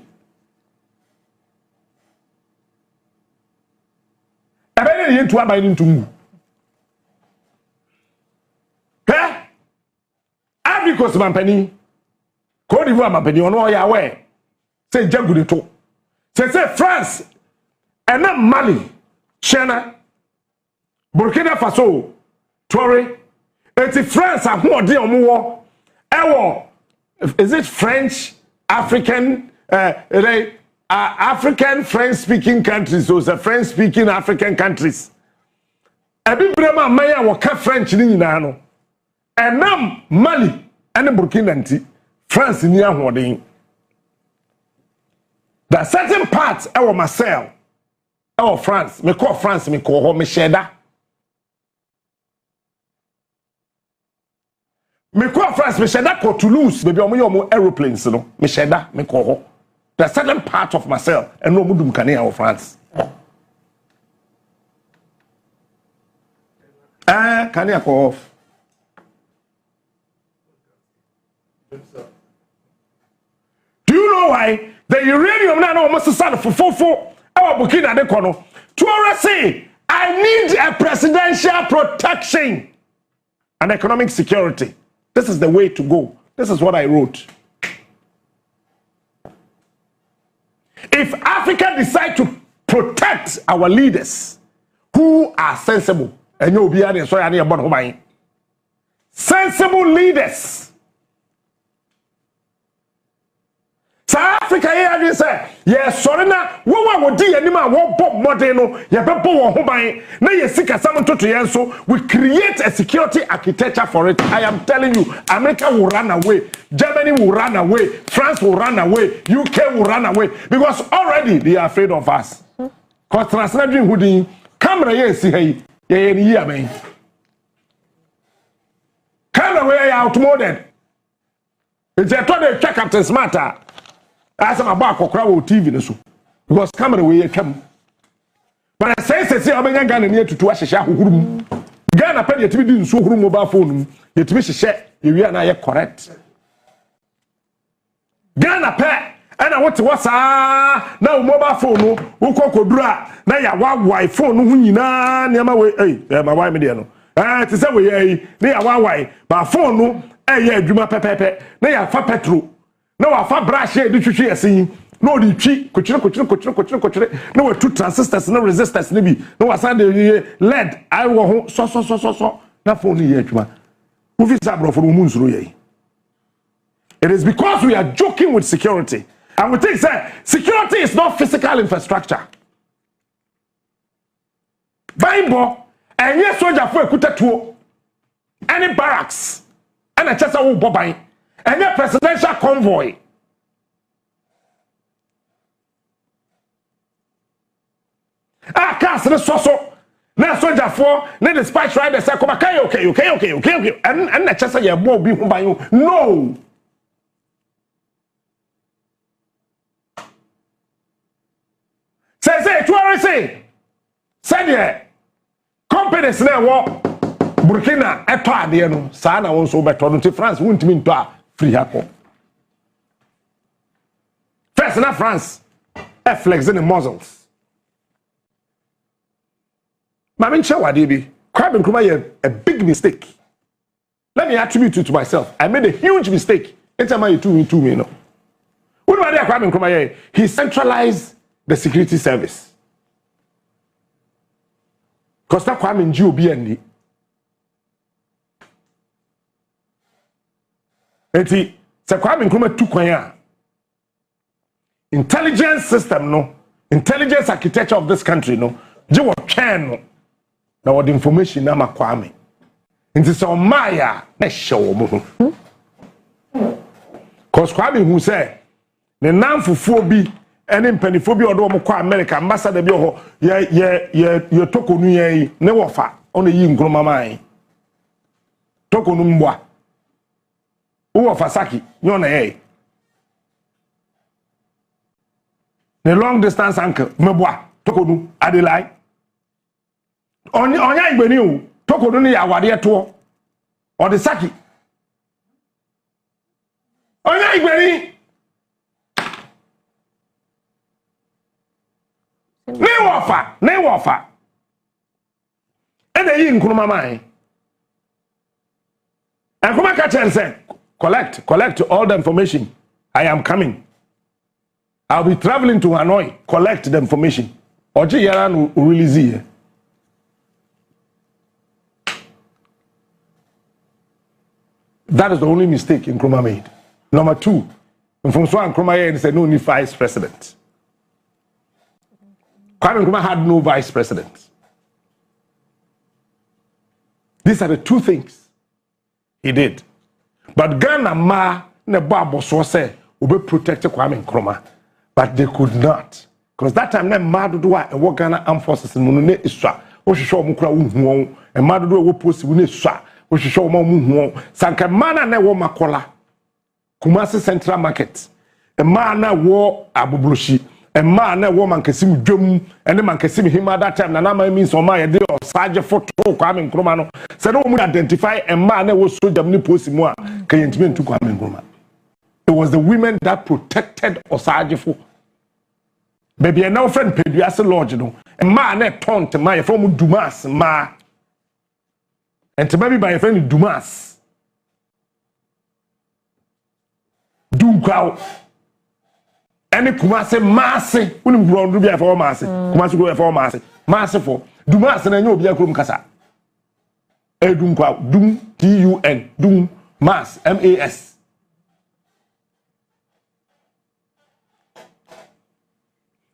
S1: A Benin to abide into move. Coast mampani Cote d'Ivoire mampani ono ya we say jagudi to say France and then Mali China Burkina Faso Tory eti France ahode omo wo is it French African African French speaking countries so the French speaking African countries abi brema maya wo ka French ni nyina no enam Mali and Burkina nti France ni ahoden the certain parts e wo Marseille e wo France me call France me call ho me sheda me call France me sheda ko Toulouse baby omo aeroplanes no me sheda me call ho the certain part of Marseille and no mudum kane of France can you call off do you know why the uranium now almost started for our Burkina de Kono to say I need a presidential protection and economic security. This is the way to go. This is what I wrote. If Africa decide to protect our leaders who are sensible, and you'll be sensible leaders. South Africa here say yes sorry na wo wo di anima wo bob modern no ye bebo wo ho ban na ye sika sam toto yen so we create a security architecture for it. I am telling you, America will run away, Germany will run away, France will run away, UK will run away because already they are afraid of us. Cause transnational hooding camera ye see hey ye ni amen camera we outmoded it's a to check Captain Smarter. As I'm about to crowd TV so because camera we come. But I say I'm Ghana near to Asha Hurum. Ghana pay you to be so mobile phone. You to be share you are now correct. Ghana pay and I want to what's now mobile phone who kodura na ya wa phone hu nyina na ma we my wife me there no. To say we na ya wa but phone no ya adwuma pepepe na ya fa petrol. No, I fa brush here, do you see? No, the tree, coaching. No, we two transistors, no resistors, maybe. No, I said the lead. I will so. Not for only yet, man. Who is that, bro? For moons, it is because we are joking with security, and we think that security is not physical infrastructure. Bible, and yes, soldier for a kuta any barracks, and a chest of Bobby. And a presidential convoy. Cast the so. Now, soldier for, let the dispatch rider say, come okay. And the chest of your boy be by you. No. Say, companies now, Burkina, a pardiano, Sana won't so better to France, won't mean to. Free hako. First, not France. Flexing the muzzles. Mamin Chawadibi, Crab and Kruma a big mistake. Let me attribute it to myself. I made a huge mistake. It's a man to me, no. What about that Crab and Kruma? He centralized the security service. Costa Kwame in GOBND. Eti se Kwame Nkrumah tu kwan intelligence system no intelligence architecture of this country no je wo twen no na what information na makwame nti se o maya na hye wo mo cause Kwame hu say ne nanfofo bi ene mpanifo bi odo mo kwa America ambassador bi ho ye tokonu ye ne wofa ona yi Nkrumah man tokonu mbwa Uwa Fasaki, nyona ye. The long distance anchor, mebwa, tokonu, adelai. Onya igbeni u, tokonu ni awade eto. Or the saki. Onya igbeni. Ne wafa. Ene yi Nkrumah man. Nkrumah ka chense. collect all the information. I am coming. I'll be traveling to Hanoi. Collect the information. Oji Yaran will release here. That is the only mistake Nkrumah made. Number 2, from Swan Nkrumah said no need vice president. Kwame Nkrumah had no vice president. These are the 2 things he did. But Ghana ma ne babo so say we be protect Kwame Nkrumah, but they could not, because that time na ma do a e Ghana Armed Forces no ne iswa o hwehwe o mukura hu e ma do wo post wo ne iswa o hwehwe o ma hu sanka mana na wo makola Kumasi Central Market e ma na wo abobroshi e ma na wo mankasim dwom ene mankasim hima that time na ma means o ma ye de osaje photo Kwame Nkrumah no se no mu identify e ma na wo soldier ni post mu a kan yentime ntu Kwame Nkrumah. It was the women that protected osaje photo. Baby and now friend Peduase Lodge no e ma na ton te ma ye from Dumas ma and to maybe by a friend Dumas Dunkau. Any Kumasi Massy, wouldn't grow to be a for Massy, Kumasi go for Massy, Massy for Dumas and I know be a Krum Kasa. Dunkau, Dum, D-U-N, Dum, Mass, M-A-S.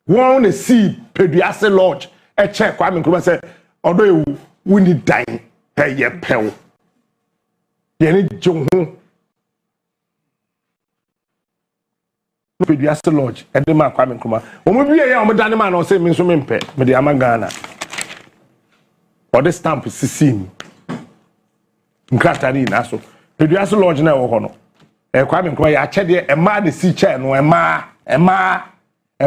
S1: One to see Peduase Lodge, a check, Kwame Nkrumah say, although you need dying, hey, ye pell. Ye need John. Peduase Lodge at the Mark Kwame Nkrumah. When we be a young man or say me so mempe, me the Amagana. Or the stamp is seen. Nkatari na so. Peduase Lodge na wo hono. Kwame Nkrumah ya chede e ma de si chair no e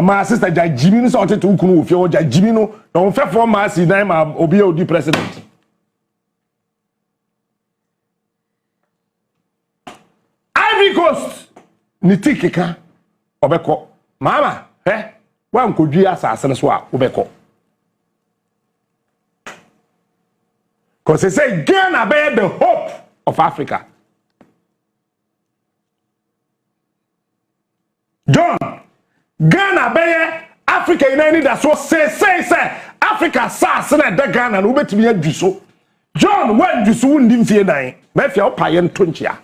S1: ma sister ja Jimmy no so to kunu ofie o ja Jimmy no na on fe for ma si dan ma obi odi president. Ivory Coast ni tikika obeko mama wan kodwi asase so a obeko cause they say Ghana be the hope of Africa. John Ghana be Africa in any that so say Africa sas na da Ghana no betimi adwiso John wan dwiso wundi mfie dan ba fia opaye ntonchia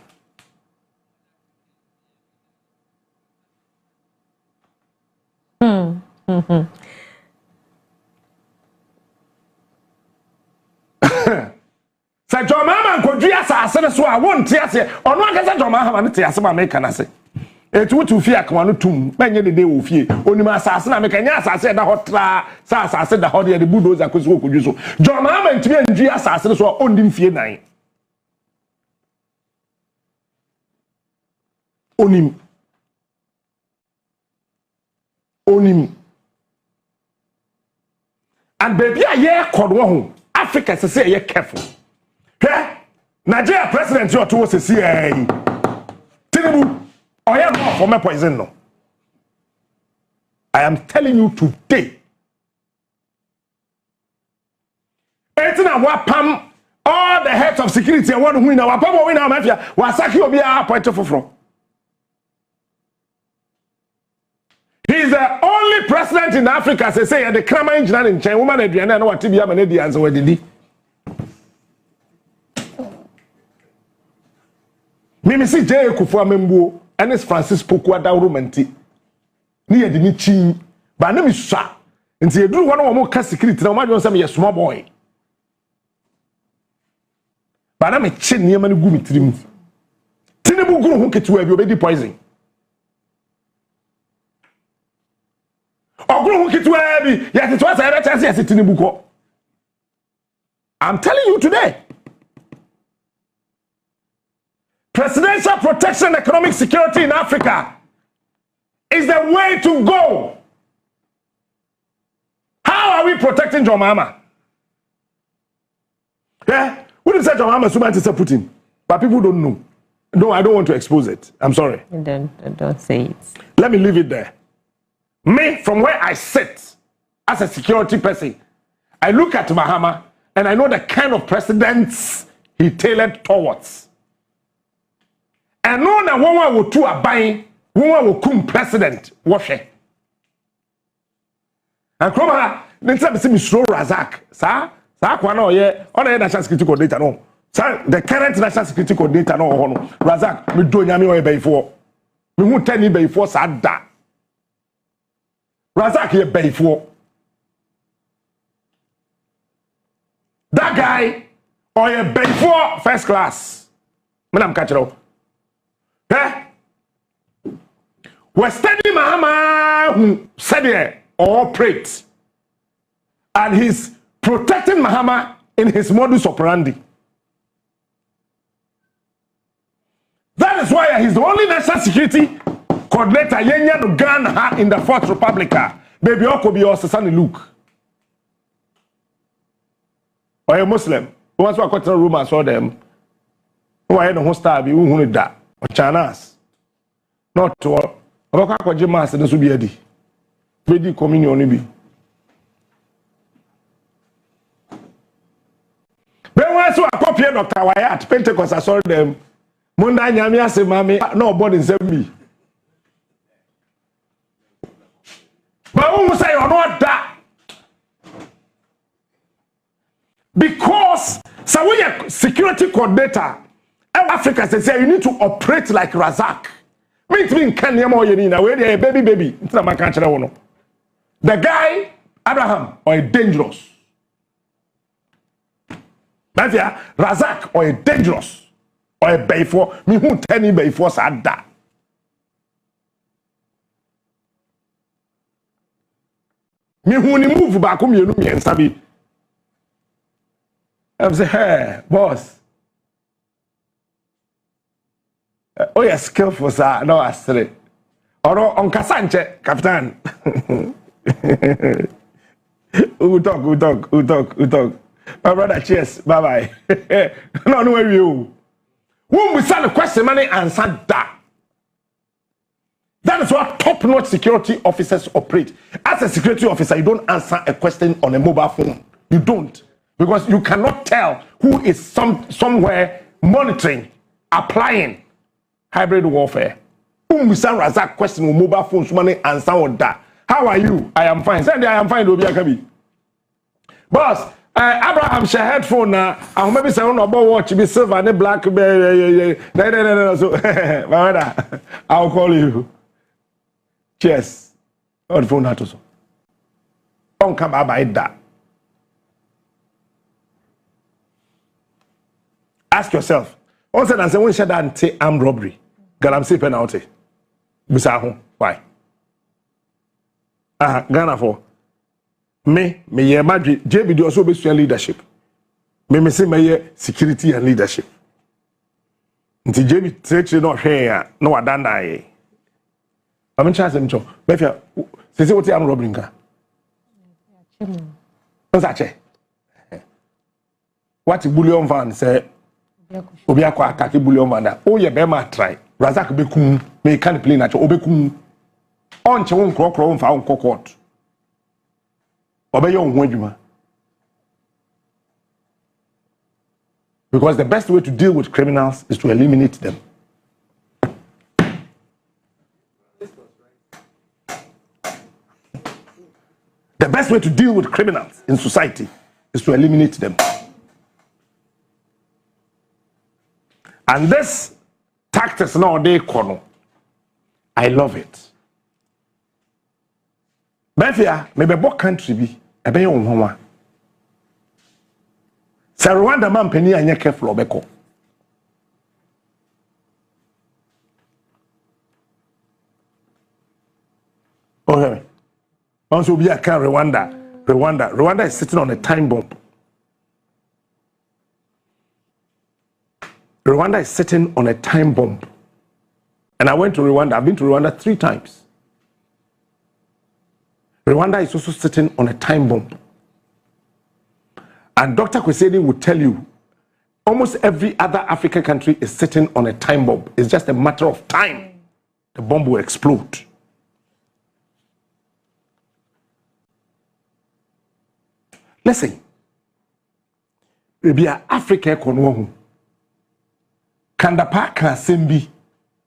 S1: Say John Mama kodwi asase so a won tie ase ono akasa John Mama ne tie ase ma make na se etu tu fie akwa no tum menye de wo fie onim asase na make nya asase da hotra sa asase da hode de bulldozer koso kodwi so John Mama ntimi andwi asase so a ondim fie nan onim and baby a ye kod wo ho Africa say ye careful. Hey, Nigeria president you to say Tinubu oya no for me poison no. I am telling you today. Etina wapam all the heads of security and one who na wapam we na mafia wasaki obi a point foforo. He is the only president in Africa say the crime engineer in China woman aduane na wati bia mane di anse wadidi. Mimi si J Kufu Amembuo Ernest Francis Poku Adawro manti. Ni ye di mi chi ba na mi swa. Nti eduru ho na wo ka security na wo ma jo say me small boy. Ba na me chi niam na gu mi tirim. Tinubu guru ho ketewa bi obedi poison. I'm telling you today. Presidential protection and economic security in Africa is the way to go. How are we protecting John Mahama? Yeah? We didn't say John Mahama so much to Putin, but people don't know. No, I don't want to expose it. I'm sorry.
S2: Don't say it.
S1: Let me leave it there. Me, from where I sit as a security person, I look at Mahama and I know the kind of presidents he tailored towards. And no na one will to a buying, one will come president, wash it. And Kroma, then some slow Razak, sir. Sakwana, yeah, on a national security coordinator, no. Sir, the current national security coordinator, no, Razak, we do Yami way before. We won't tell you before, Sada. Razak here before. That guy, or a before first class. Madam Kachero. Eh? We're studying Mahama who said it or prayed. And he's protecting Mahama in his modus operandi. That is why he's the only national security coordinator Yenya Ghana in the Fourth Republica. Baby Okobi or Sasani Luke. Or a Muslim. Once I got to the room and saw them. Who I don't stab you who need that. Or Chanas. Not to all. About Jimas and the Subiadi. Ready communion be. Then once I copy Dr. Wyatt, Pentecost, I saw them. Munda Nyamia say, Mammy, no body save me. But who say or not that? Because so we are security coordinator. Africa say you need to operate like Razak. Me Kenya more you need where they baby. The guy Abraham or dangerous. That's Razak or dangerous or a bay for me who tell me bay for that. Me who ni move back home you know me and sabi. I say, hey, boss. Oh, you're skillful, sir. No, I said. Or on Casanche, Captain. Who talk. My brother, cheers. Bye. No, you. When we start the question, money answer that. That is what top-notch security officers operate. As a security officer, you don't answer a question on a mobile phone. You don't. Because you cannot tell who is somewhere monitoring, applying hybrid warfare. When we start Razak question on mobile phones, money answer on that. How are you? I am fine. Say I am fine, Obi Akabi. Boss, Abraham share headphone now. I maybe say on about watch be silver and black. No. So, my brother, I'll call you. Cheers. On the phone that also. Don't come about that. Ask yourself. Once and say when shada ante armed robbery. Galam say penalty. Bisa why? Ghana for me ye madri JB do also be leadership. Me say me security and leadership. Nti JB treche no hwe no wadanda ye. I'm chance them cho. Mefia say what armed robbery nka. What's that? What bullion van say Obi akwa akake bullion vanda. O ye be ma try. Razak be kum. Me can play na cho obe kum. On che won krokro won fa won court. Obe yo ho adwuma. Because the best way to deal with criminals is to eliminate them. The best way to deal with criminals in society is to eliminate them. And this tactics nowadays, I love it. Befia, maybe what country be? I be on one. Say Rwanda man penny anya careful obeko. Okay. Once we be a can Rwanda is sitting on a time bomb. Rwanda is sitting on a time bomb. And I went to Rwanda. I've been to Rwanda 3 times. Rwanda is also sitting on a time bomb. And Dr. Kwesedi will tell you, almost every other African country is sitting on a time bomb. It's just a matter of time. The bomb will explode. Listen. Maybe Africa kono. Kandapa kan sembi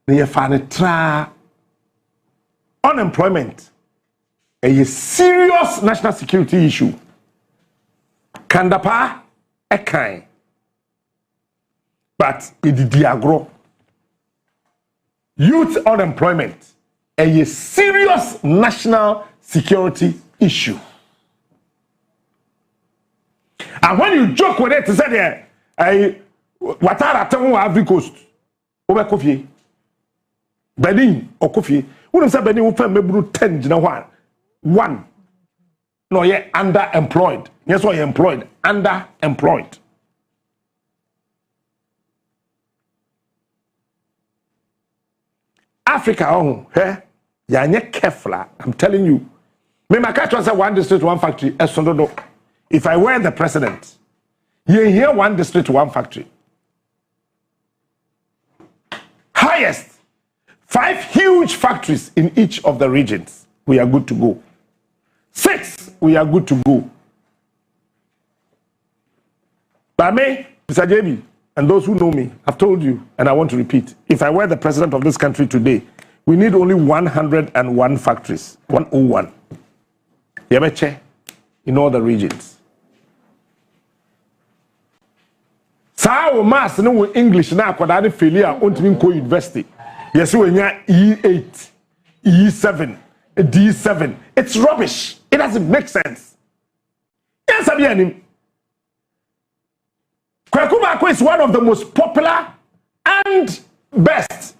S1: ne yefane tra unemployment a serious national security issue kandapa ekan but ididi agro youth unemployment a serious national security issue. And when you joke with it, say there, what are the Ivory Coast? Over coffee, Benin or coffee. Wouldn't say Benin will find maybe 10, you know one. No, you're underemployed. Yes, why you're employed? Underemployed. Africa, oh, eh? You're not careful. I'm telling you. Me, my catch was one district, one factory. If I were the president, you hear one district, one factory. Highest 5 huge factories in each of the regions. We are good to go. 6, we are good to go. But me, Mr. JB, and those who know me, I've told you, and I want to repeat, if I were the president of this country today, we need only 101 factories. 101. Yemeche in all the regions. Sao mass no English na akwada failure ontimi ko university. Yes we nya E8, E7, D7. It's rubbish. It doesn't make sense. Yes, Abianim. Kwaku is one of the most popular and best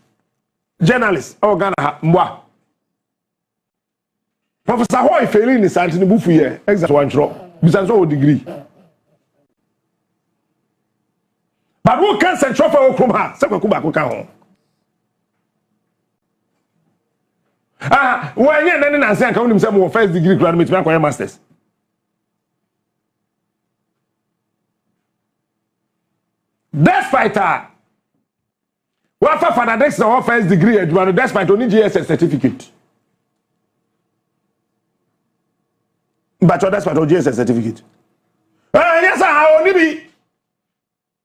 S1: journalists. Oh, Ghana, Mwa. Professor Hoy failing is Anthony Bufu here. Exact one drop. Besides all degree. But who can send trophy Okroma? Say Kwaku back home. When you then answer and come himself more first degree graduate, make your masters. Despite what for the next or first degree, despite only GSS certificate. But that's what GSS certificate. Yes, I only be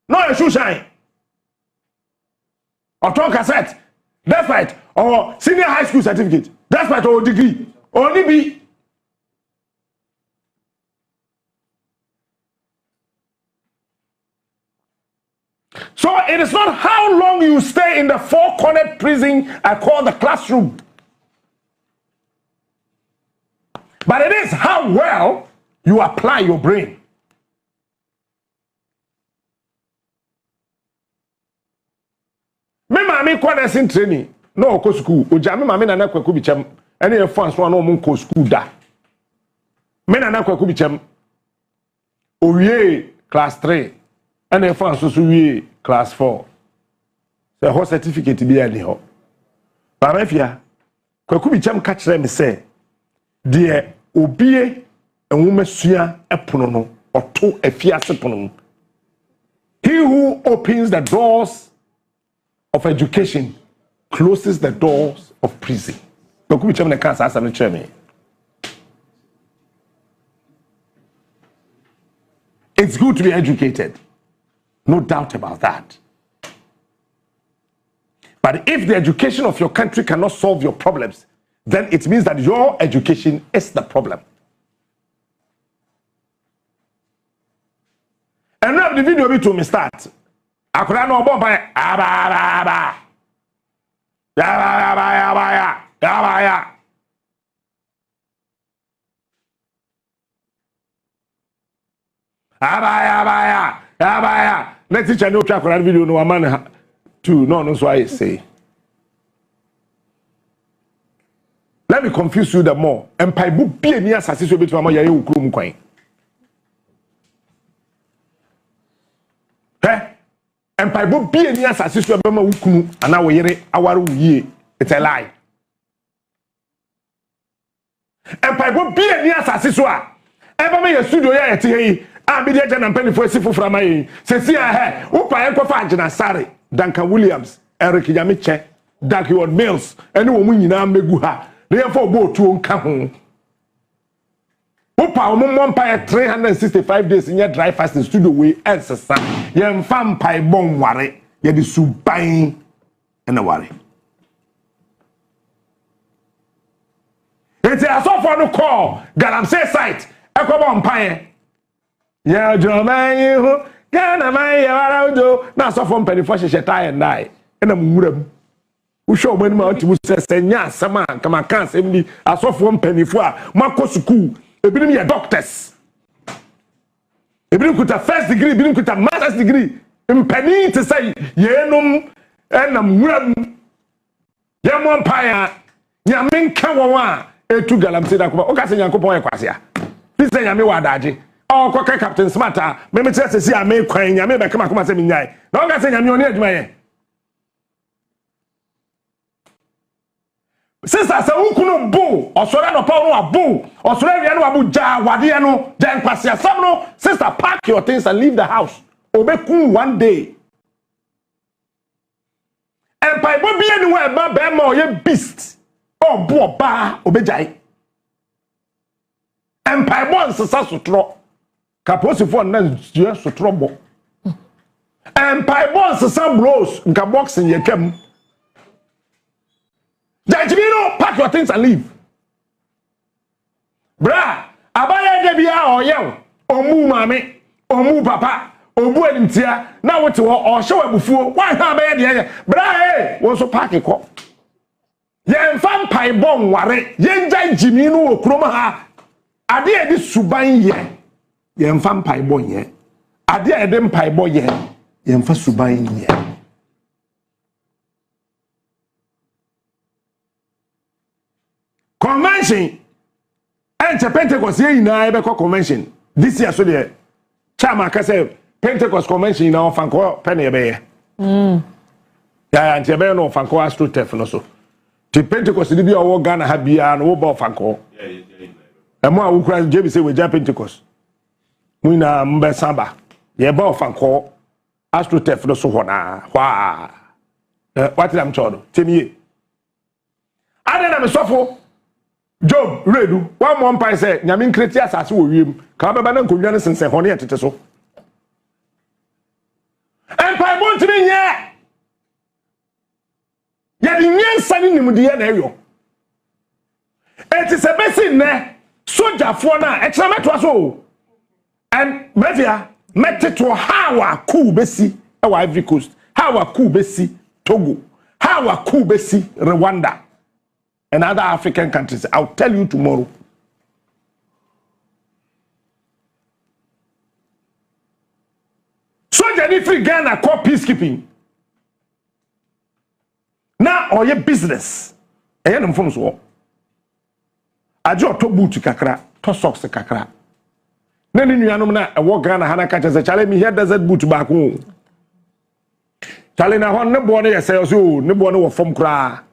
S1: no a shoe shine. Or talk cassette. Despite or senior high school certificate. Despite or degree. Only be. So it is not how long you stay in the four-cornered prison I call the classroom. But it is how well you apply your brain. Me mami kwa nursing training no ko school oja me mami na kwaku bichem ene e fans one no mo school da me na kwaku bichem owie class 3 ene e fans so wie class 4 the whole certificate bi ani ho ba mafia kwaku bichem ka kire me say de obie enwumasua epono no oto afiase pono. He who opens the doors of education closes the doors of prison. Kwaku bichem na cancer as am chairman. It's good to be educated. No doubt about that. But if the education of your country cannot solve your problems, then it means that your education is the problem. And now the video be to me start. I could not know about aba. Next teacher no track on video no man too. No, so I say. Let me confuse you the more. Empire book be near assassin be to mama yaye ukuru kwan. Empire book be near assassin be mama ukunu ana wo yere awaru yie. It's a lie. Empire book be near assassin so a eba me studio ya yete yi a me dey jana mpani fo sifu frama yi. Se si a wo pa en kofa agina sare Duncan Williams, Eric Yamiche, Dacquard Mills, ene wo mu nyina megu ha. Therefore, go to Uncahu. Opa, Mumpa 365 days in your dry fasting studio way, answer son. Yam fam pie bon worry, ye be subain and a worry. Enti asofo no call galamsey site ekobo mpan ya joman hu Ghana man ya waraudo na asofo mpanifo hyehye tie ndai na mwuram wo hwe omani ma otimu senya asama kama kan asem bi asofo mpanifo a makọ school ebinim ya doctors ebinim kuta first degree ebinim kuta master's degree mpani te say yenum na mwuram ya mo mpan nyame nka won a etu galamsey da ko o ka se nyankopon e kwase a fi se nyame wa adaje o ko ka captain smarta me me tese si a me kwan nyame be kama kuma se me nyai na o ka se nyame oni adwuma ye sister se ukunu bu osore no pa no abu osore wi no abu ja wade no ja nkwase asam no sister pack your things and leave the house obeku one day and by bo bia ni wa ba be ma o ye beast obu oba obejai empire bon sesa sotro kaposifo na ntua sotro bo empire bon sesa bros nka boxing ye twam Jajibino, pack your things and leave. Bra, abaya de bia oyew, omu mame, omu papa, obu entia, na wote wo ohye abufuo, wan ha abaya de bra wo so pack ko. Ye mfa mpai bom ware, ye nja jimi no okrom ha. Ade e di suban ye mfa mpai bom ye. Ade e di mpai bom ye mfa suban ye. Convention and Pentecost ye na ebe convention this year so the chairman ka say Pentecost convention na ofanko pen ebe ye ya anti ebe no ofanko astrotef no so the Pentecost di bi owo Ghana ha bia no wo ba ofanko emo a wukura jebi say we ja Pentecost mu na mbe samba ye ba ofanko astrotef no so ho na wa what am chodo temiye ade na me sofo Job redu one more pie say nyame nkreti asase wo wiem ka beba na nkonwa ne sense hone etete so empire Wontumi nye ya di nyansa ni nimdiye na eyo eti se besi ne sojafo na e kira meto so and mafia meteto hawa ku besi e wa Ivory Coast hawa ku besi Togo hawa ku besi Rwanda and other African countries. I'll tell you tomorrow. So Jenny free Ghana call peacekeeping. Now or your business. I am from so. I just to boot kakra, to socks kakra. Nani nuanom na e wo Ghana hana ka chese chale me here desert boot back home. Chale na hon ne bo ne yese so ne bo ne wo fom kra.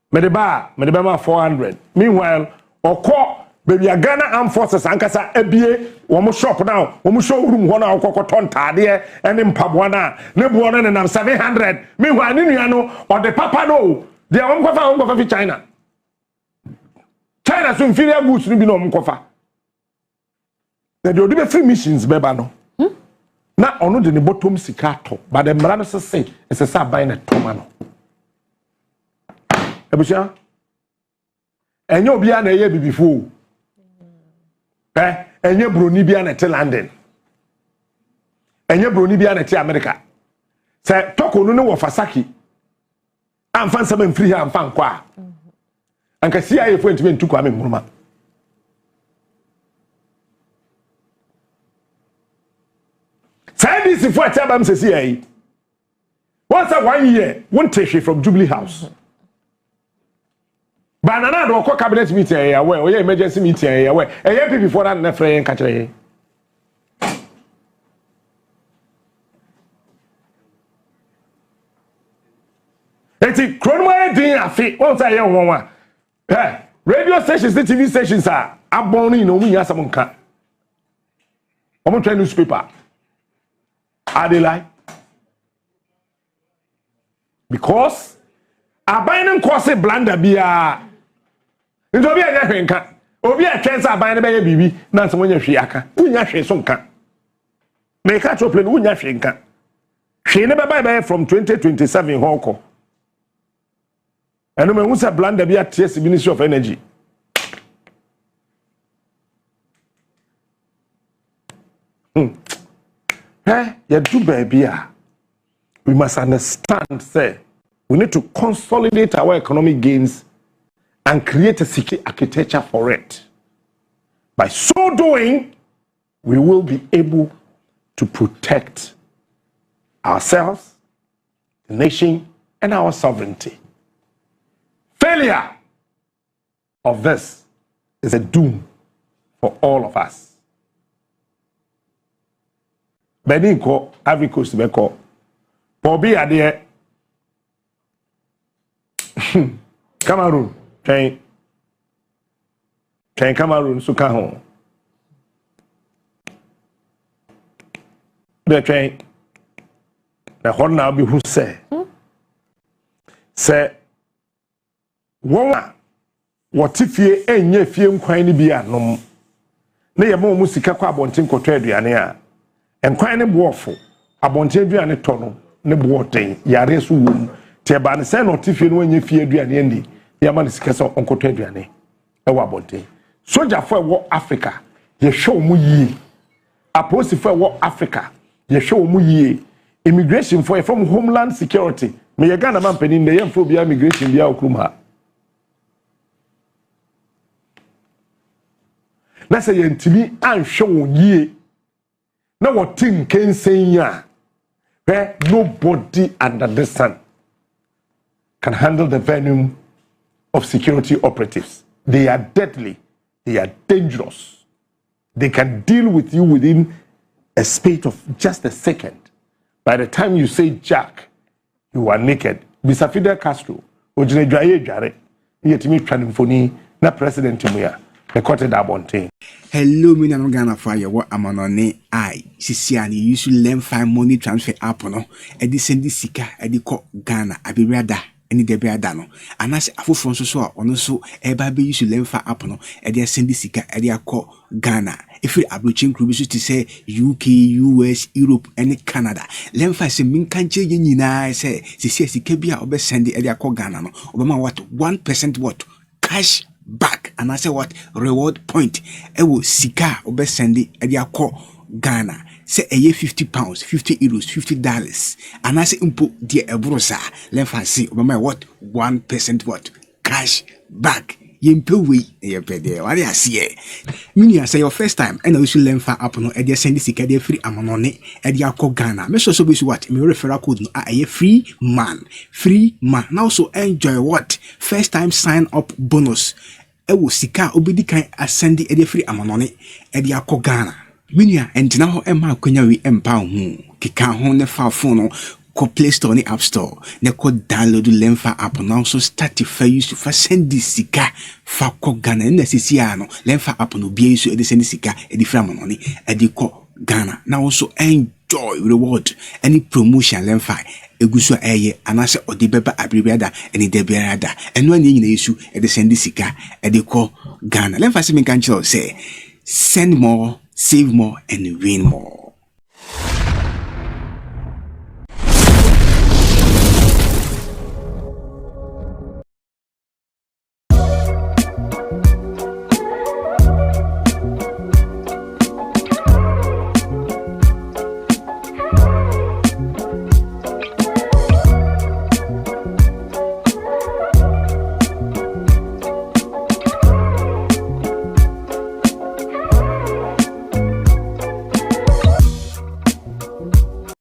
S1: Medeba ma 400. Meanwhile, oko baby Ghana Armed Forces ankasa ebie wo shop now, wo showroom ho na okoko tontade ene mpaboa na ne bo no na 700. Meanwhile, ni nua no or the papa no, they won kofa fi China. China so inferior goods ni bi no kofa. Na de odi be free missions beba no. Na ono de ne bottom sika to, but the mra no say say buy na toma no. Ebusia enye obi a na eye bibifo enye broni bia na te London enye broni bia na te America se toko no ne wo fasaki amfa nsama mfiri ha amfa nkwa anka CIA fo ntime ntuko ame muruma sai this fo ataba mse CIA once a 1 year won't take from Jubilee House. Banana do ko cabinet meeting ya we o emergency meeting ya we people for that na frey nka kire eti kronmo din afi won say ye won wa radio stations the TV stations are abon ni no mu nya sam nka omo try newspaper are they lie because abayin nko se blanda bia nti obi anya hwenka obi atwensa abayin be ye bibi na nso wonya hwe aka wonya hwe so nka me ka cho plan wonya hwe nka hwe ne be bye from 2027 hoko And when we say blanda be at TS Ministry of Energy. You do baby. We must understand, say, we need to consolidate our economic gains and create a secure architecture for it. By so doing, we will be able to protect ourselves, the nation, and our sovereignty. Failure of this is a doom for all of us. Beninko, Ivory Coast, Beko, Bobby Ade, Cameroon, Cameroon, Sukaho. The train, the whole now be who say, what if ye ain't ye film quine be a nom? Nay, a more musica qua bontin cotrediania, and quine a waffle, a bontin tono, ne boating, yares womb, Teban send or tiffin when ye fear Dianendi, Yaman is castle on cotrediane, a wabonte. Soldier for war Africa, ye show mu ye. Opposite for war Africa, ye show mu ye. Immigration for from Homeland Security. Me ya Ghana man penin the young phobia immigration bia okruma. Na say yentimi an show ye. Na what thing can say ya. Where nobody under the sun can handle the venom of security operatives. They are deadly. They are dangerous. They can deal with you within a space of just a second. By the time you say Jack, you are naked. Mr. Fidel Castro, ojine dwaye dware, yetimi twanimfoni na president muya. The court da bonte.
S3: Hello, me na Ghana fire. What am on I? Sisiani used to learn 5 money transfer app no. Edi sendi sika, edi ko Ghana, abirada. Any debia dano, and as a full so on so eba be used to learn for app no, edi sendi sika, edi ko Ghana. If you abroaching crews to say UK, US, Europe, and Canada, learn for some min country yina say, si kebia obe sendi edi ko Ghana no, obama what 1% what cash back, and I say what reward point, ewo sika obe sendi edi ko Ghana. Say a year £50, €50, $50. And I say impo dear ebrosa. Let us see what 1% what cash back. Yimpe we ye pede. What I see. Meaning say your first time and I should learn for up no e send this e free amanone e dia ko Ghana. Me so be what me referral code no a free man. Free man. Now so enjoy what first time sign up bonus. E wo sika obedi kan asend e free amanone e dia ko Ghana. Minya and now Emma Kunyawi Empower Kika Hone Fa Phone ko Play Store ni App Store ne ko download Lemfa app now so start to use to send this sika fa ko Ghana na sisiano Lemfa app no bia so e send sika e di fra money e di ko Ghana now also enjoy reward any promotion Lemfa eguso eye anase odi beba abribiada eni debiada eno ani nyina yesu e de send sika e di ko Ghana Lemfa se me kan say send more, save more, and win more.